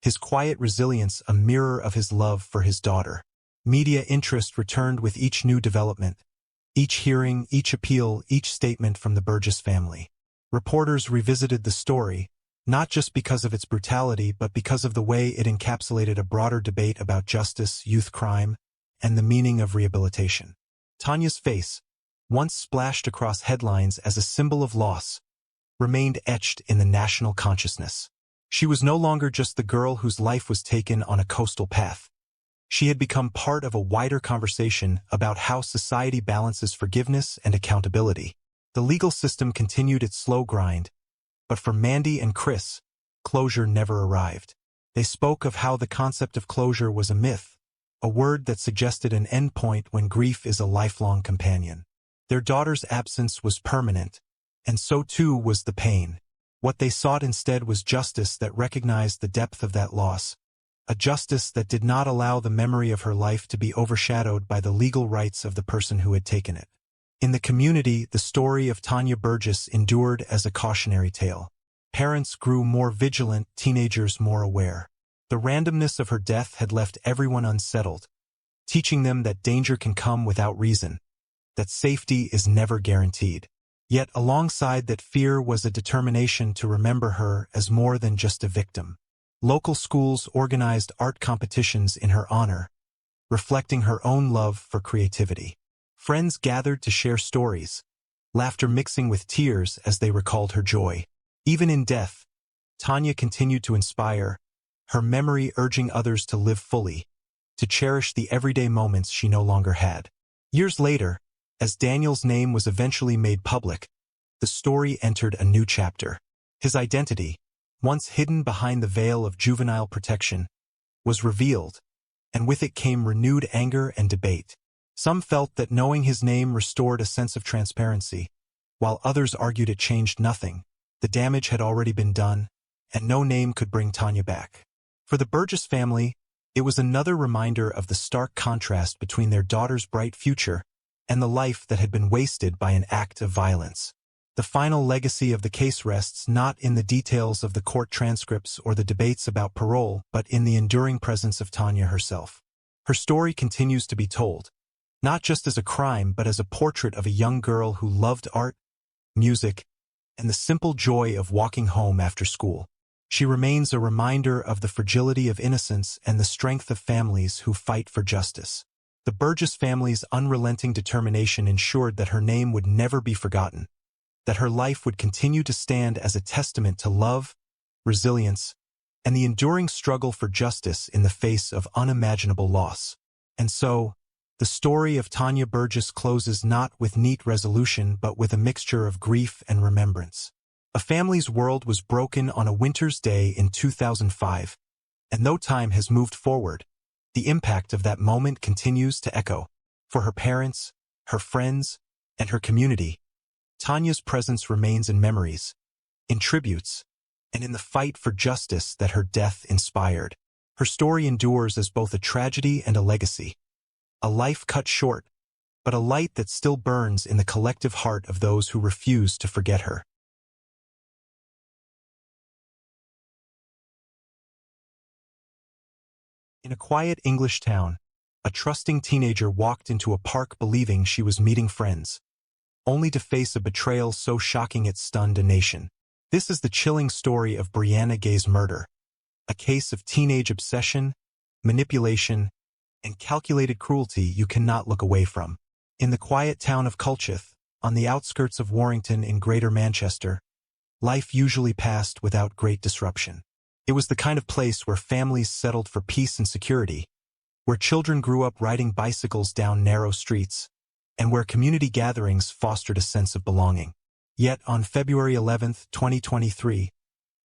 his quiet resilience a mirror of his love for his daughter. Media interest returned with each new development, each hearing, each appeal, each statement from the Burgess family. Reporters revisited the story, not just because of its brutality but because of the way it encapsulated a broader debate about justice, youth crime, and the meaning of rehabilitation. Tanya's face, once splashed across headlines as a symbol of loss, remained etched in the national consciousness. She was no longer just the girl whose life was taken on a coastal path. She had become part of a wider conversation about how society balances forgiveness and accountability. The legal system continued its slow grind, but for Mandy and Chris, closure never arrived. They spoke of how the concept of closure was a myth, a word that suggested an endpoint when grief is a lifelong companion. Their daughter's absence was permanent, and so too was the pain. What they sought instead was justice that recognized the depth of that loss, a justice that did not allow the memory of her life to be overshadowed by the legal rights of the person who had taken it. In the community, the story of Tanya Burgess endured as a cautionary tale. Parents grew more vigilant, teenagers more aware. The randomness of her death had left everyone unsettled, teaching them that danger can come without reason, that safety is never guaranteed. Yet alongside that fear was a determination to remember her as more than just a victim. Local schools organized art competitions in her honor, reflecting her own love for creativity. Friends gathered to share stories, laughter mixing with tears as they recalled her joy. Even in death, Tanya continued to inspire, her memory urging others to live fully, to cherish the everyday moments she no longer had. Years later, as Daniel's name was eventually made public, the story entered a new chapter. His identity, once hidden behind the veil of juvenile protection, was revealed, and with it came renewed anger and debate. Some felt that knowing his name restored a sense of transparency, while others argued it changed nothing. The damage had already been done, and no name could bring Tanya back. For the Burgess family, it was another reminder of the stark contrast between their daughter's bright future and the life that had been wasted by an act of violence. The final legacy of the case rests not in the details of the court transcripts or the debates about parole, but in the enduring presence of Tanya herself. Her story continues to be told, not just as a crime but as a portrait of a young girl who loved art, music, and the simple joy of walking home after school. She remains a reminder of the fragility of innocence and the strength of families who fight for justice. The Burgess family's unrelenting determination ensured that her name would never be forgotten, that her life would continue to stand as a testament to love, resilience, and the enduring struggle for justice in the face of unimaginable loss. And so, the story of Tanya Burgess closes not with neat resolution but with a mixture of grief and remembrance. A family's world was broken on a winter's day in 2005, and though time has moved forward, the impact of that moment continues to echo. For her parents, her friends, and her community, Tanya's presence remains in memories, in tributes, and in the fight for justice that her death inspired. Her story endures as both a tragedy and a legacy, a life cut short, but a light that still burns in the collective heart of those who refuse to forget her. In a quiet English town, a trusting teenager walked into a park believing she was meeting friends, only to face a betrayal so shocking it stunned a nation. This is the chilling story of Brianna Gay's murder, a case of teenage obsession, manipulation, and calculated cruelty you cannot look away from. In the quiet town of Culcheth, on the outskirts of Warrington in Greater Manchester, life usually passed without great disruption. It was the kind of place where families settled for peace and security, where children grew up riding bicycles down narrow streets, and where community gatherings fostered a sense of belonging. Yet on February 11, 2023,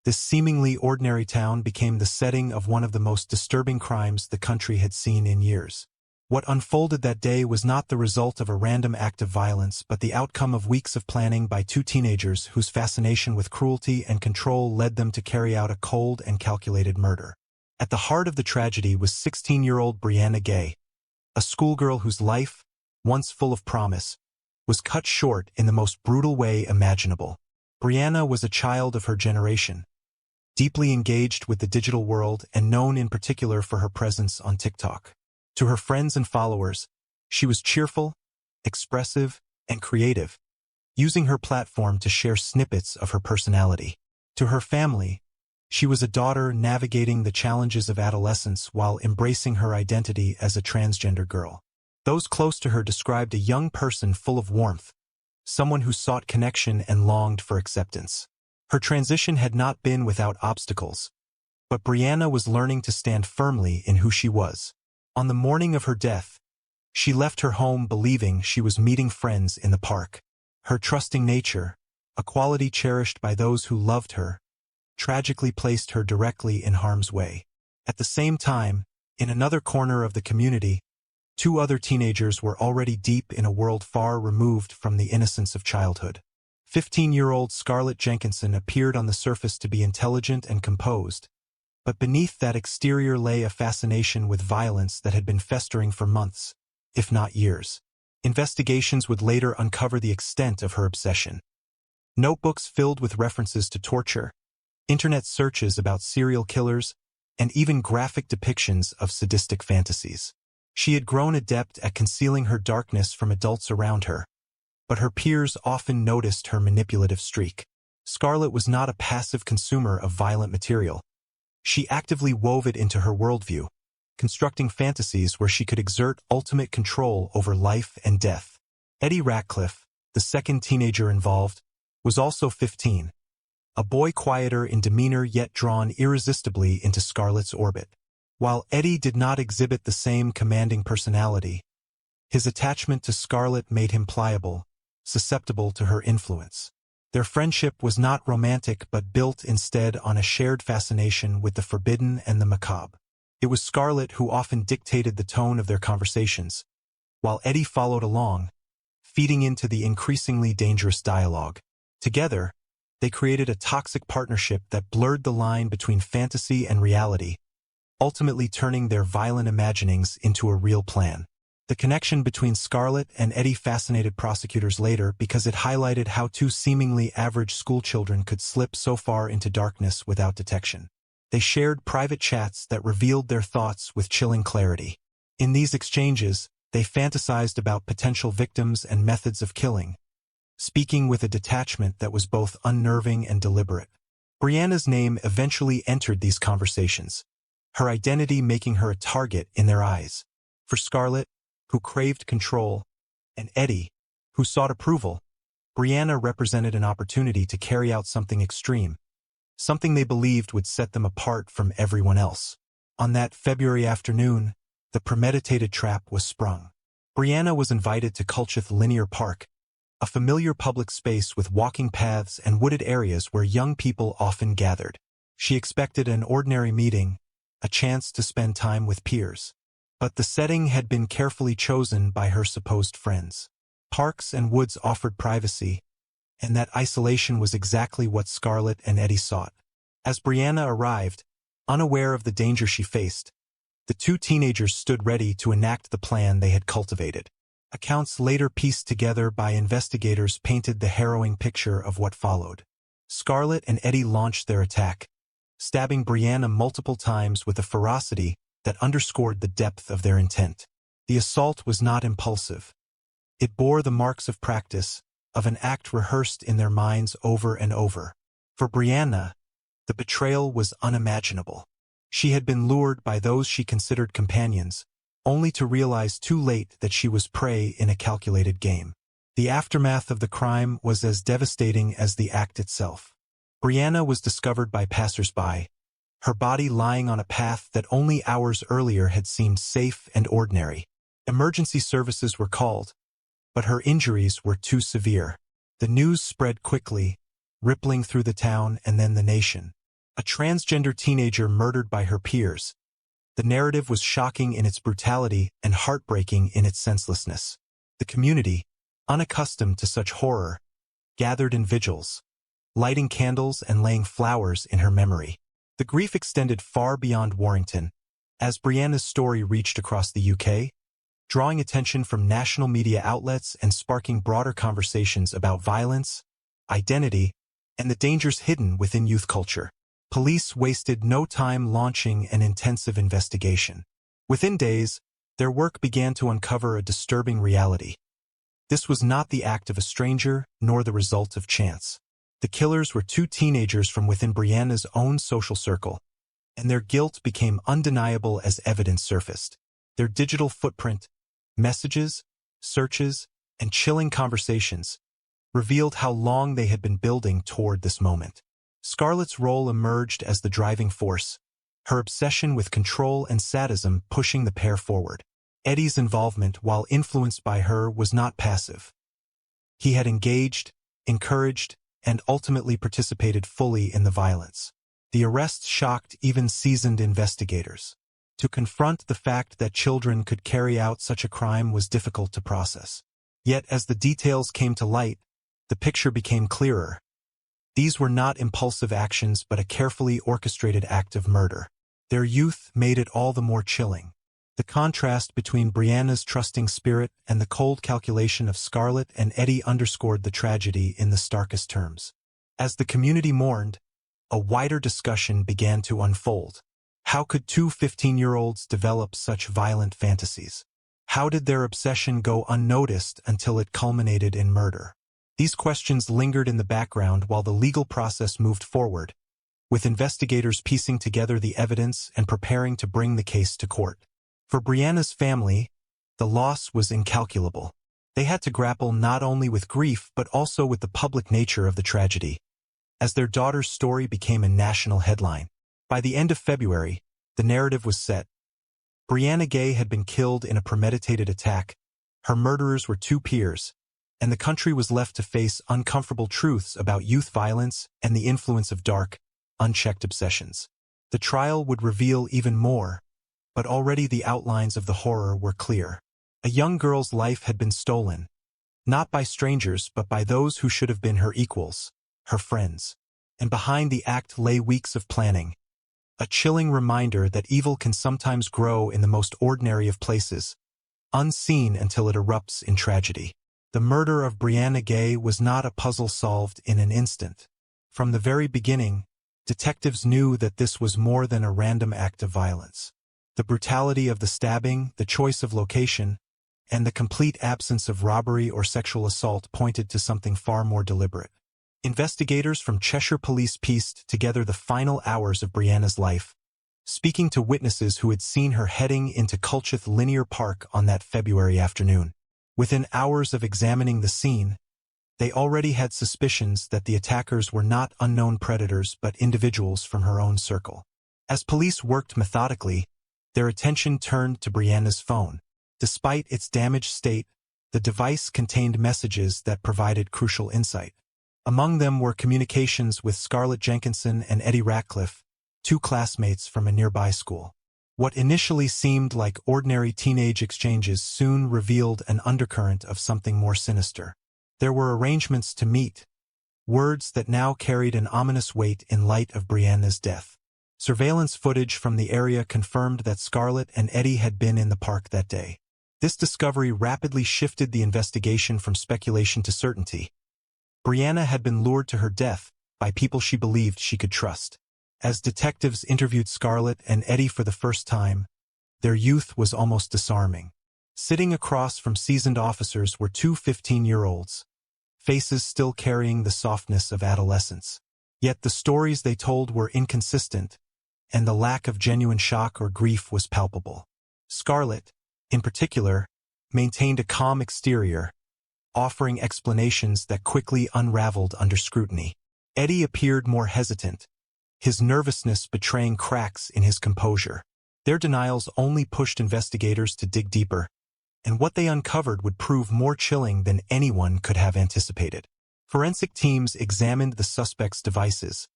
this seemingly ordinary town became the setting of one of the most disturbing crimes the country had seen in years. What unfolded that day was not the result of a random act of violence, but the outcome of weeks of planning by two teenagers whose fascination with cruelty and control led them to carry out a cold and calculated murder. At the heart of the tragedy was 16-year-old Brianna Gay, a schoolgirl whose life, once full of promise, was cut short in the most brutal way imaginable. Brianna was a child of her generation, deeply engaged with the digital world and known in particular for her presence on TikTok. To her friends and followers, she was cheerful, expressive, and creative, using her platform to share snippets of her personality. To her family, she was a daughter navigating the challenges of adolescence while embracing her identity as a transgender girl. Those close to her described a young person full of warmth, someone who sought connection and longed for acceptance. Her transition had not been without obstacles, but Brianna was learning to stand firmly in who she was. On the morning of her death, she left her home believing she was meeting friends in the park. Her trusting nature, a quality cherished by those who loved her, tragically placed her directly in harm's way. At the same time, in another corner of the community, two other teenagers were already deep in a world far removed from the innocence of childhood. 15-year-old Scarlett Jenkinson appeared on the surface to be intelligent and composed, but beneath that exterior lay a fascination with violence that had been festering for months, if not years. Investigations would later uncover the extent of her obsession. Notebooks filled with references to torture, internet searches about serial killers, and even graphic depictions of sadistic fantasies. She had grown adept at concealing her darkness from adults around her, but her peers often noticed her manipulative streak. Scarlett was not a passive consumer of violent material. She actively wove it into her worldview, constructing fantasies where she could exert ultimate control over life and death. Eddie Ratcliffe, the second teenager involved, was also 15, a boy quieter in demeanor yet drawn irresistibly into Scarlett's orbit. While Eddie did not exhibit the same commanding personality, his attachment to Scarlett made him pliable, susceptible to her influence. Their friendship was not romantic but built instead on a shared fascination with the forbidden and the macabre. It was Scarlett who often dictated the tone of their conversations, while Eddie followed along, feeding into the increasingly dangerous dialogue. Together, they created a toxic partnership that blurred the line between fantasy and reality, ultimately turning their violent imaginings into a real plan. The connection between Scarlett and Eddie fascinated prosecutors later because it highlighted how two seemingly average schoolchildren could slip so far into darkness without detection. They shared private chats that revealed their thoughts with chilling clarity. In these exchanges, they fantasized about potential victims and methods of killing, speaking with a detachment that was both unnerving and deliberate. Brianna's name eventually entered these conversations, her identity making her a target in their eyes. For Scarlett, who craved control, and Eddie, who sought approval, Brianna represented an opportunity to carry out something extreme, something they believed would set them apart from everyone else. On that February afternoon, the premeditated trap was sprung. Brianna was invited to Culcheth Linear Park, a familiar public space with walking paths and wooded areas where young people often gathered. She expected an ordinary meeting, a chance to spend time with peers. But the setting had been carefully chosen by her supposed friends. Parks and woods offered privacy, and that isolation was exactly what Scarlett and Eddie sought. As Brianna arrived, unaware of the danger she faced, the two teenagers stood ready to enact the plan they had cultivated. Accounts later pieced together by investigators painted the harrowing picture of what followed. Scarlett and Eddie launched their attack, stabbing Brianna multiple times with a ferocity that underscored the depth of their intent. The assault was not impulsive. It bore the marks of practice, of an act rehearsed in their minds over and over. For Brianna, the betrayal was unimaginable. She had been lured by those she considered companions, only to realize too late that she was prey in a calculated game. The aftermath of the crime was as devastating as the act itself. Brianna was discovered by passers-by, her body lying on a path that only hours earlier had seemed safe and ordinary. Emergency services were called, but her injuries were too severe. The news spread quickly, rippling through the town and then the nation. A transgender teenager murdered by her peers, The narrative was shocking in its brutality and heartbreaking in its senselessness. The community, unaccustomed to such horror, gathered in vigils, lighting candles and laying flowers in her memory. The grief extended far beyond Warrington, as Brianna's story reached across the UK, drawing attention from national media outlets and sparking broader conversations about violence, identity, and the dangers hidden within youth culture. Police wasted no time launching an intensive investigation. Within days, their work began to uncover a disturbing reality. This was not the act of a stranger, nor the result of chance. The killers were two teenagers from within Brianna's own social circle, and their guilt became undeniable as evidence surfaced. Their digital footprint, messages, searches, and chilling conversations revealed how long they had been building toward this moment. Scarlett's role emerged as the driving force, her obsession with control and sadism pushing the pair forward. Eddie's involvement, while influenced by her, was not passive. He had engaged, encouraged, and ultimately participated fully in the violence. The arrest shocked even seasoned investigators. To confront the fact that children could carry out such a crime was difficult to process. Yet as the details came to light, the picture became clearer. These were not impulsive actions but a carefully orchestrated act of murder. Their youth made it all the more chilling. The contrast between Brianna's trusting spirit and the cold calculation of Scarlett and Eddie underscored the tragedy in the starkest terms. As the community mourned, a wider discussion began to unfold. How could two 15-year-olds develop such violent fantasies? How did their obsession go unnoticed until it culminated in murder? These questions lingered in the background while the legal process moved forward, with investigators piecing together the evidence and preparing to bring the case to court. For Brianna's family, the loss was incalculable. They had to grapple not only with grief but also with the public nature of the tragedy, as their daughter's story became a national headline. By the end of February, the narrative was set. Brianna Gay had been killed in a premeditated attack, her murderers were two peers, and the country was left to face uncomfortable truths about youth violence and the influence of dark, unchecked obsessions. The trial would reveal even more, but already the outlines of the horror were clear. A young girl's life had been stolen, not by strangers but by those who should have been her equals, her friends. And behind the act lay weeks of planning, a chilling reminder that evil can sometimes grow in the most ordinary of places, unseen until it erupts in tragedy. The murder of Brianna Gay was not a puzzle solved in an instant. From the very beginning, detectives knew that this was more than a random act of violence. The brutality of the stabbing, the choice of location, and the complete absence of robbery or sexual assault pointed to something far more deliberate. Investigators from Cheshire Police pieced together the final hours of Brianna's life, speaking to witnesses who had seen her heading into Culcheth Linear Park on that February afternoon. Within hours of examining the scene, they already had suspicions that the attackers were not unknown predators but individuals from her own circle. As police worked methodically, their attention turned to Brianna's phone. Despite its damaged state, the device contained messages that provided crucial insight. Among them were communications with Scarlett Jenkinson and Eddie Ratcliffe, two classmates from a nearby school. What initially seemed like ordinary teenage exchanges soon revealed an undercurrent of something more sinister. There were arrangements to meet, words that now carried an ominous weight in light of Brianna's death. Surveillance footage from the area confirmed that Scarlett and Eddie had been in the park that day. This discovery rapidly shifted the investigation from speculation to certainty. Brianna had been lured to her death by people she believed she could trust. As detectives interviewed Scarlett and Eddie for the first time, their youth was almost disarming. Sitting across from seasoned officers were two 15-year-olds, faces still carrying the softness of adolescence. Yet the stories they told were inconsistent, and the lack of genuine shock or grief was palpable. Scarlett, in particular, maintained a calm exterior, offering explanations that quickly unraveled under scrutiny. Eddie appeared more hesitant, his nervousness betraying cracks in his composure. Their denials only pushed investigators to dig deeper, and what they uncovered would prove more chilling than anyone could have anticipated. Forensic teams examined the suspect's devices,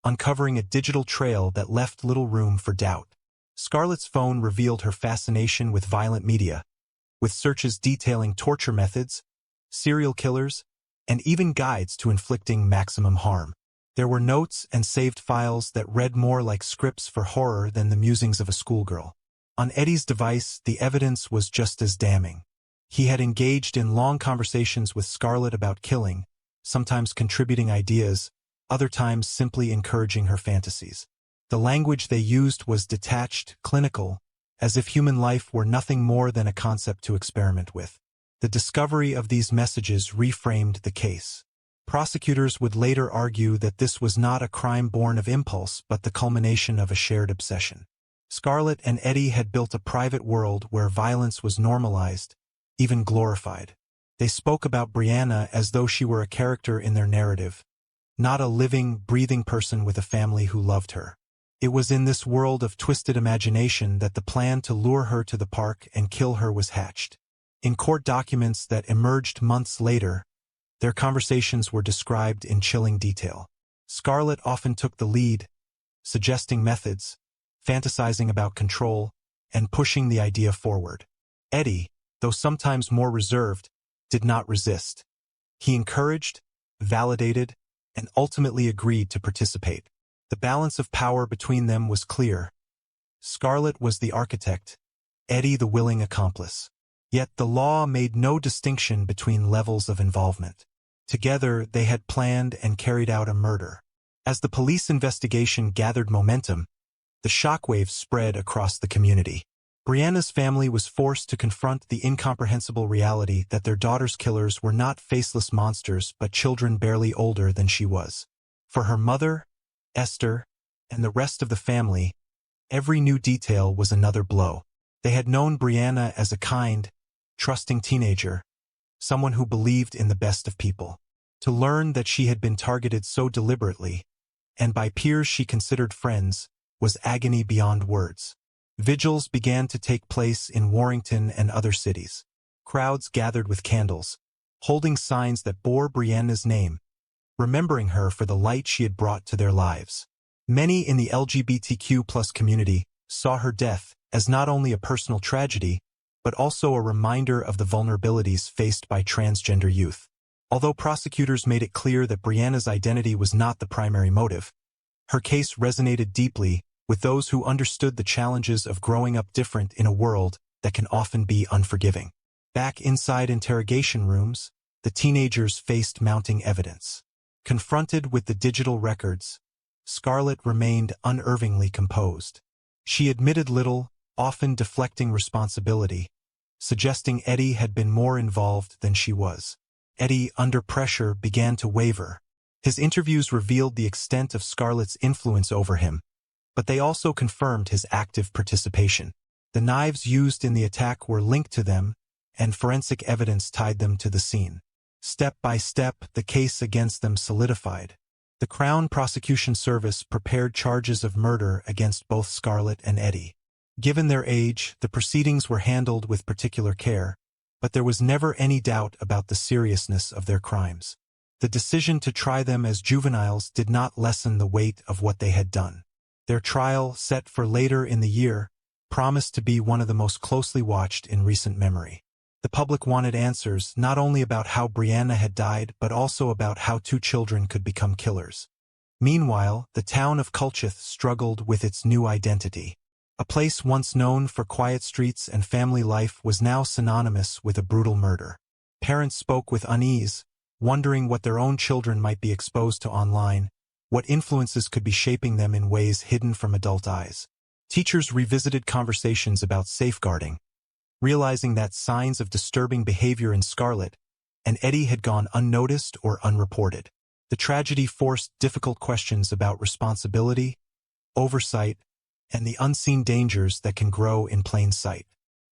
uncovering a digital trail that left little room for doubt. Scarlett's phone revealed her fascination with violent media, with searches detailing torture methods, serial killers, and even guides to inflicting maximum harm. There were notes and saved files that read more like scripts for horror than the musings of a schoolgirl. On Eddie's device, the evidence was just as damning. He had engaged in long conversations with Scarlett about killing, sometimes contributing ideas, other times simply encouraging her fantasies. The language they used was detached, clinical, as if human life were nothing more than a concept to experiment with. The discovery of these messages reframed the case. Prosecutors would later argue that this was not a crime born of impulse but the culmination of a shared obsession. Scarlett and Eddie had built a private world where violence was normalized, even glorified. They spoke about Brianna as though she were a character in their narrative, not a living, breathing person with a family who loved her. It was in this world of twisted imagination that the plan to lure her to the park and kill her was hatched. In court documents that emerged months later, their conversations were described in chilling detail. Scarlett often took the lead, suggesting methods, fantasizing about control, and pushing the idea forward. Eddie, though sometimes more reserved, did not resist. He encouraged, validated, and ultimately agreed to participate. The balance of power between them was clear. Scarlett was the architect, Eddie the willing accomplice. Yet the law made no distinction between levels of involvement. Together, they had planned and carried out a murder. As the police investigation gathered momentum, the shockwaves spread across the community. Brianna's family was forced to confront the incomprehensible reality that their daughter's killers were not faceless monsters but children barely older than she was. For her mother, Esther, and the rest of the family, every new detail was another blow. They had known Brianna as a kind, trusting teenager, someone who believed in the best of people. To learn that she had been targeted so deliberately, and by peers she considered friends, was agony beyond words. Vigils began to take place in Warrington and other cities. Crowds gathered with candles, holding signs that bore Brianna's name, remembering her for the light she had brought to their lives. Many in the LGBTQ+ community saw her death as not only a personal tragedy, but also a reminder of the vulnerabilities faced by transgender youth. Although prosecutors made it clear that Brianna's identity was not the primary motive, her case resonated deeply with those who understood the challenges of growing up different in a world that can often be unforgiving. Back inside interrogation rooms, the teenagers faced mounting evidence. Confronted with the digital records, Scarlett remained unerringly composed. She admitted little, often deflecting responsibility, suggesting Eddie had been more involved than she was. Eddie, under pressure, began to waver. His interviews revealed the extent of Scarlett's influence over him, but they also confirmed his active participation. The knives used in the attack were linked to them, and forensic evidence tied them to the scene. Step by step, the case against them solidified. The Crown Prosecution Service prepared charges of murder against both Scarlett and Eddie. Given their age, the proceedings were handled with particular care, but there was never any doubt about the seriousness of their crimes. The decision to try them as juveniles did not lessen the weight of what they had done. Their trial, set for later in the year, promised to be one of the most closely watched in recent memory. The public wanted answers not only about how Brianna had died but also about how two children could become killers. Meanwhile, the town of Culcheth struggled with its new identity. A place once known for quiet streets and family life was now synonymous with a brutal murder. Parents spoke with unease, wondering what their own children might be exposed to online, what influences could be shaping them in ways hidden from adult eyes. Teachers revisited conversations about safeguarding, realizing that signs of disturbing behavior in Scarlett and Eddie had gone unnoticed or unreported. The tragedy forced difficult questions about responsibility, oversight, and the unseen dangers that can grow in plain sight.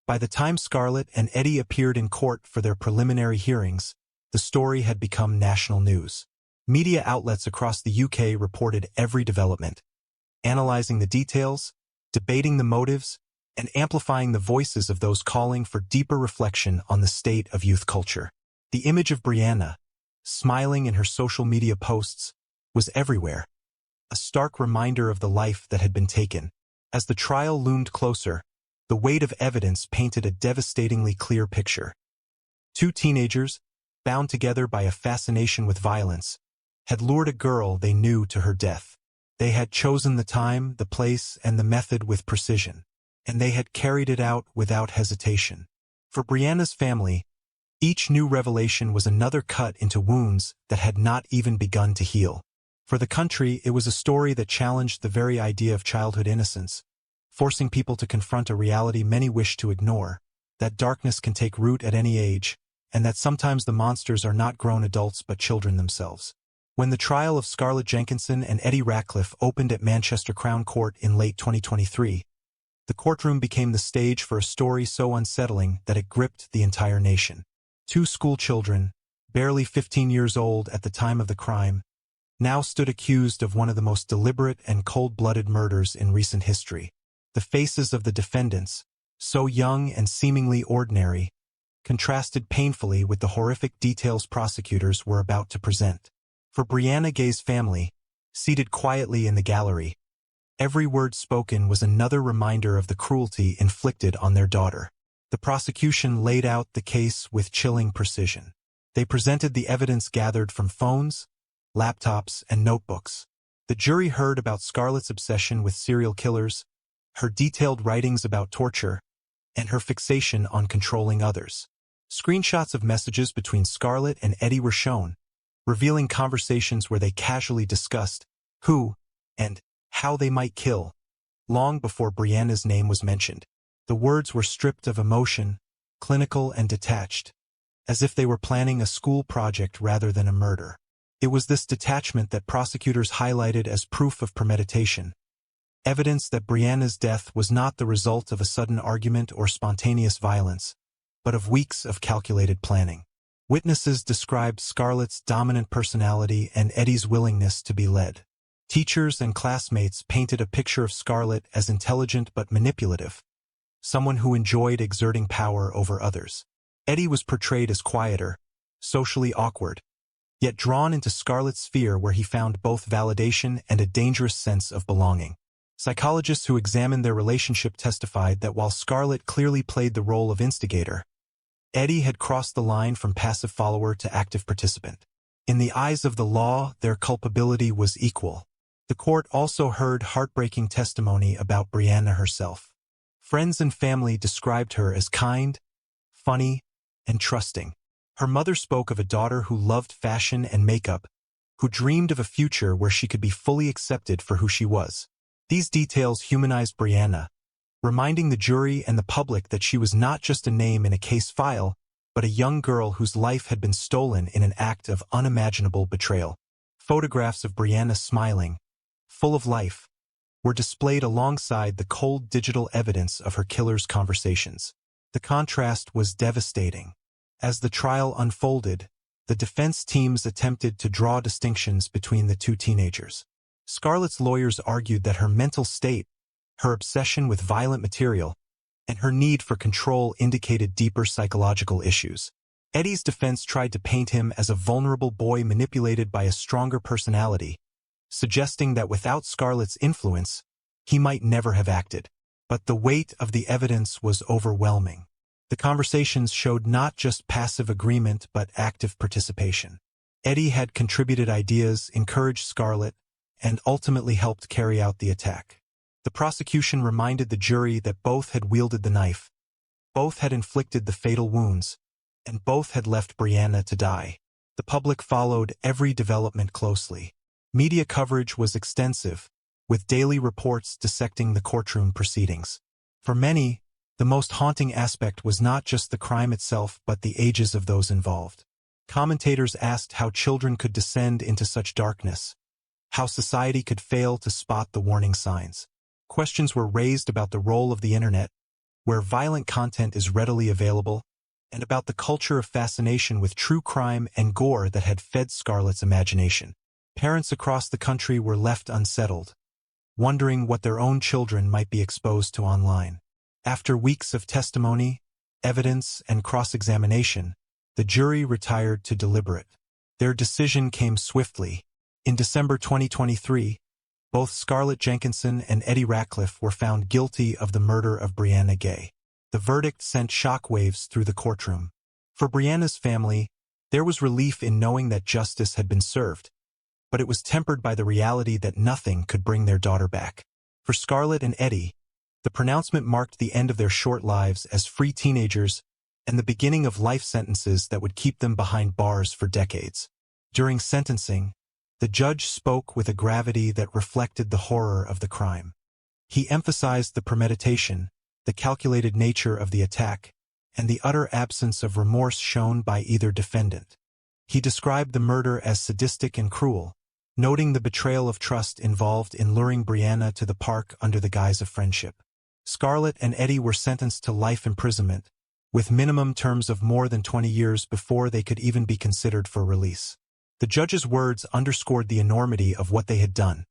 By the time Scarlett and Eddie appeared in court for their preliminary hearings, the story had become national news. Media outlets across the UK reported every development, analyzing the details, debating the motives, and amplifying the voices of those calling for deeper reflection on the state of youth culture. The image of Brianna, smiling in her social media posts, was everywhere, a stark reminder of the life that had been taken. As the trial loomed closer, the weight of evidence painted a devastatingly clear picture. Two teenagers, bound together by a fascination with violence, had lured a girl they knew to her death. They had chosen the time, the place, and the method with precision, and they had carried it out without hesitation. For Brianna's family, each new revelation was another cut into wounds that had not even begun to heal. For the country, it was a story that challenged the very idea of childhood innocence, forcing people to confront a reality many wish to ignore, that darkness can take root at any age, and that sometimes the monsters are not grown adults but children themselves. When the trial of Scarlett Jenkinson and Eddie Ratcliffe opened at Manchester Crown Court in late 2023, the courtroom became the stage for a story so unsettling that it gripped the entire nation. Two school children, barely 15 years old at the time of the crime, now stood accused of one of the most deliberate and cold-blooded murders in recent history. The faces of the defendants, so young and seemingly ordinary, contrasted painfully with the horrific details prosecutors were about to present. For Brianna Gay's family, seated quietly in the gallery, every word spoken was another reminder of the cruelty inflicted on their daughter. The prosecution laid out the case with chilling precision. They presented the evidence gathered from phones, laptops, and notebooks. The jury heard about Scarlett's obsession with serial killers, her detailed writings about torture, and her fixation on controlling others. Screenshots of messages between Scarlett and Eddie were shown, revealing conversations where they casually discussed who and how they might kill, long before Brianna's name was mentioned. The words were stripped of emotion, clinical and detached, as if they were planning a school project rather than a murder. It was this detachment that prosecutors highlighted as proof of premeditation, evidence that Brianna's death was not the result of a sudden argument or spontaneous violence, but of weeks of calculated planning. Witnesses described Scarlett's dominant personality and Eddie's willingness to be led. Teachers and classmates painted a picture of Scarlett as intelligent but manipulative, someone who enjoyed exerting power over others. Eddie was portrayed as quieter, socially awkward, yet drawn into Scarlett's sphere where he found both validation and a dangerous sense of belonging. Psychologists who examined their relationship testified that while Scarlett clearly played the role of instigator, Eddie had crossed the line from passive follower to active participant. In the eyes of the law, their culpability was equal. The court also heard heartbreaking testimony about Brianna herself. Friends and family described her as kind, funny, and trusting. Her mother spoke of a daughter who loved fashion and makeup, who dreamed of a future where she could be fully accepted for who she was. These details humanized Brianna, reminding the jury and the public that she was not just a name in a case file, but a young girl whose life had been stolen in an act of unimaginable betrayal. Photographs of Brianna smiling, full of life, were displayed alongside the cold digital evidence of her killer's conversations. The contrast was devastating. As the trial unfolded, the defense teams attempted to draw distinctions between the two teenagers. Scarlett's lawyers argued that her mental state, her obsession with violent material, and her need for control indicated deeper psychological issues. Eddie's defense tried to paint him as a vulnerable boy manipulated by a stronger personality, suggesting that without Scarlett's influence, he might never have acted. But the weight of the evidence was overwhelming. The conversations showed not just passive agreement but active participation. Eddie had contributed ideas, encouraged Scarlett, and ultimately helped carry out the attack. The prosecution reminded the jury that both had wielded the knife, both had inflicted the fatal wounds, and both had left Brianna to die. The public followed every development closely. Media coverage was extensive, with daily reports dissecting the courtroom proceedings. For many, the most haunting aspect was not just the crime itself but the ages of those involved. Commentators asked how children could descend into such darkness, how society could fail to spot the warning signs. Questions were raised about the role of the internet, where violent content is readily available, and about the culture of fascination with true crime and gore that had fed Scarlett's imagination. Parents across the country were left unsettled, wondering what their own children might be exposed to online. After weeks of testimony, evidence, and cross-examination, the jury retired to deliberate. Their decision came swiftly. In December 2023, Both Scarlett Jenkinson and Eddie Ratcliffe were found guilty of the murder of Brianna Gay. The verdict sent shockwaves through the courtroom. For Brianna's family, there was relief in knowing that justice had been served, but it was tempered by the reality that nothing could bring their daughter back. For Scarlett and Eddie, the pronouncement marked the end of their short lives as free teenagers and the beginning of life sentences that would keep them behind bars for decades. During sentencing, the judge spoke with a gravity that reflected the horror of the crime. He emphasized the premeditation, the calculated nature of the attack, and the utter absence of remorse shown by either defendant. He described the murder as sadistic and cruel, noting the betrayal of trust involved in luring Brianna to the park under the guise of friendship. Scarlett and Eddie were sentenced to life imprisonment, with minimum terms of more than 20 years before they could even be considered for release. The judge's words underscored the enormity of what they had done.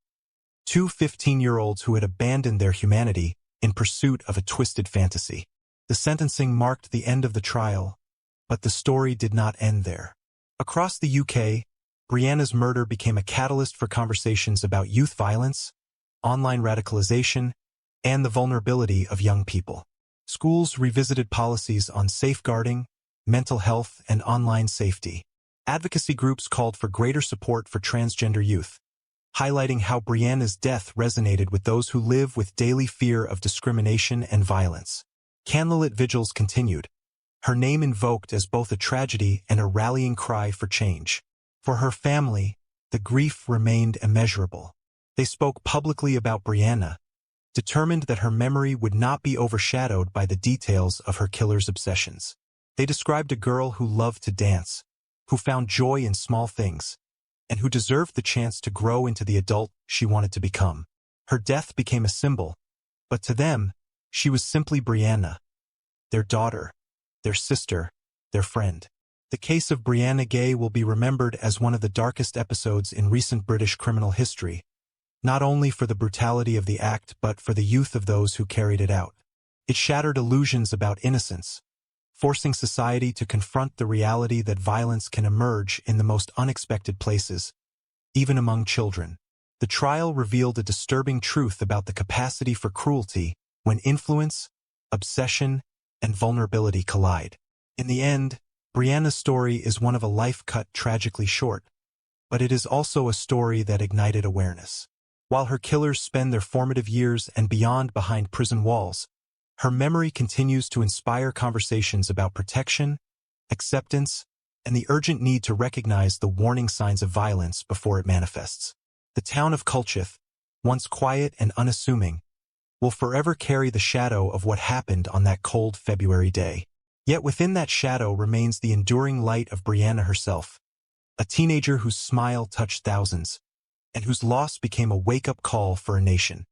Two 15-year-olds who had abandoned their humanity in pursuit of a twisted fantasy. The sentencing marked the end of the trial, but the story did not end there. Across the UK, Brianna's murder became a catalyst for conversations about youth violence, online radicalization, and the vulnerability of young people. Schools revisited policies on safeguarding, mental health, and online safety. Advocacy groups called for greater support for transgender youth, highlighting how Brianna's death resonated with those who live with daily fear of discrimination and violence. Candlelit vigils continued, her name invoked as both a tragedy and a rallying cry for change. For her family, the grief remained immeasurable. They spoke publicly about Brianna, determined that her memory would not be overshadowed by the details of her killer's obsessions. They described a girl who loved to dance, who found joy in small things, and who deserved the chance to grow into the adult she wanted to become. Her death became a symbol, but to them, she was simply Brianna, their daughter, their sister, their friend. The case of Brianna Gay will be remembered as one of the darkest episodes in recent British criminal history, not only for the brutality of the act but for the youth of those who carried it out. It shattered illusions about innocence, forcing society to confront the reality that violence can emerge in the most unexpected places, even among children. The trial revealed a disturbing truth about the capacity for cruelty when influence, obsession, and vulnerability collide. In the end, Brianna's story is one of a life cut tragically short, but it is also a story that ignited awareness. While her killers spend their formative years and beyond behind prison walls, her memory continues to inspire conversations about protection, acceptance, and the urgent need to recognize the warning signs of violence before it manifests. The town of Culcheth, once quiet and unassuming, will forever carry the shadow of what happened on that cold February day. Yet within that shadow remains the enduring light of Brianna herself, a teenager whose smile touched thousands, and whose loss became a wake-up call for a nation.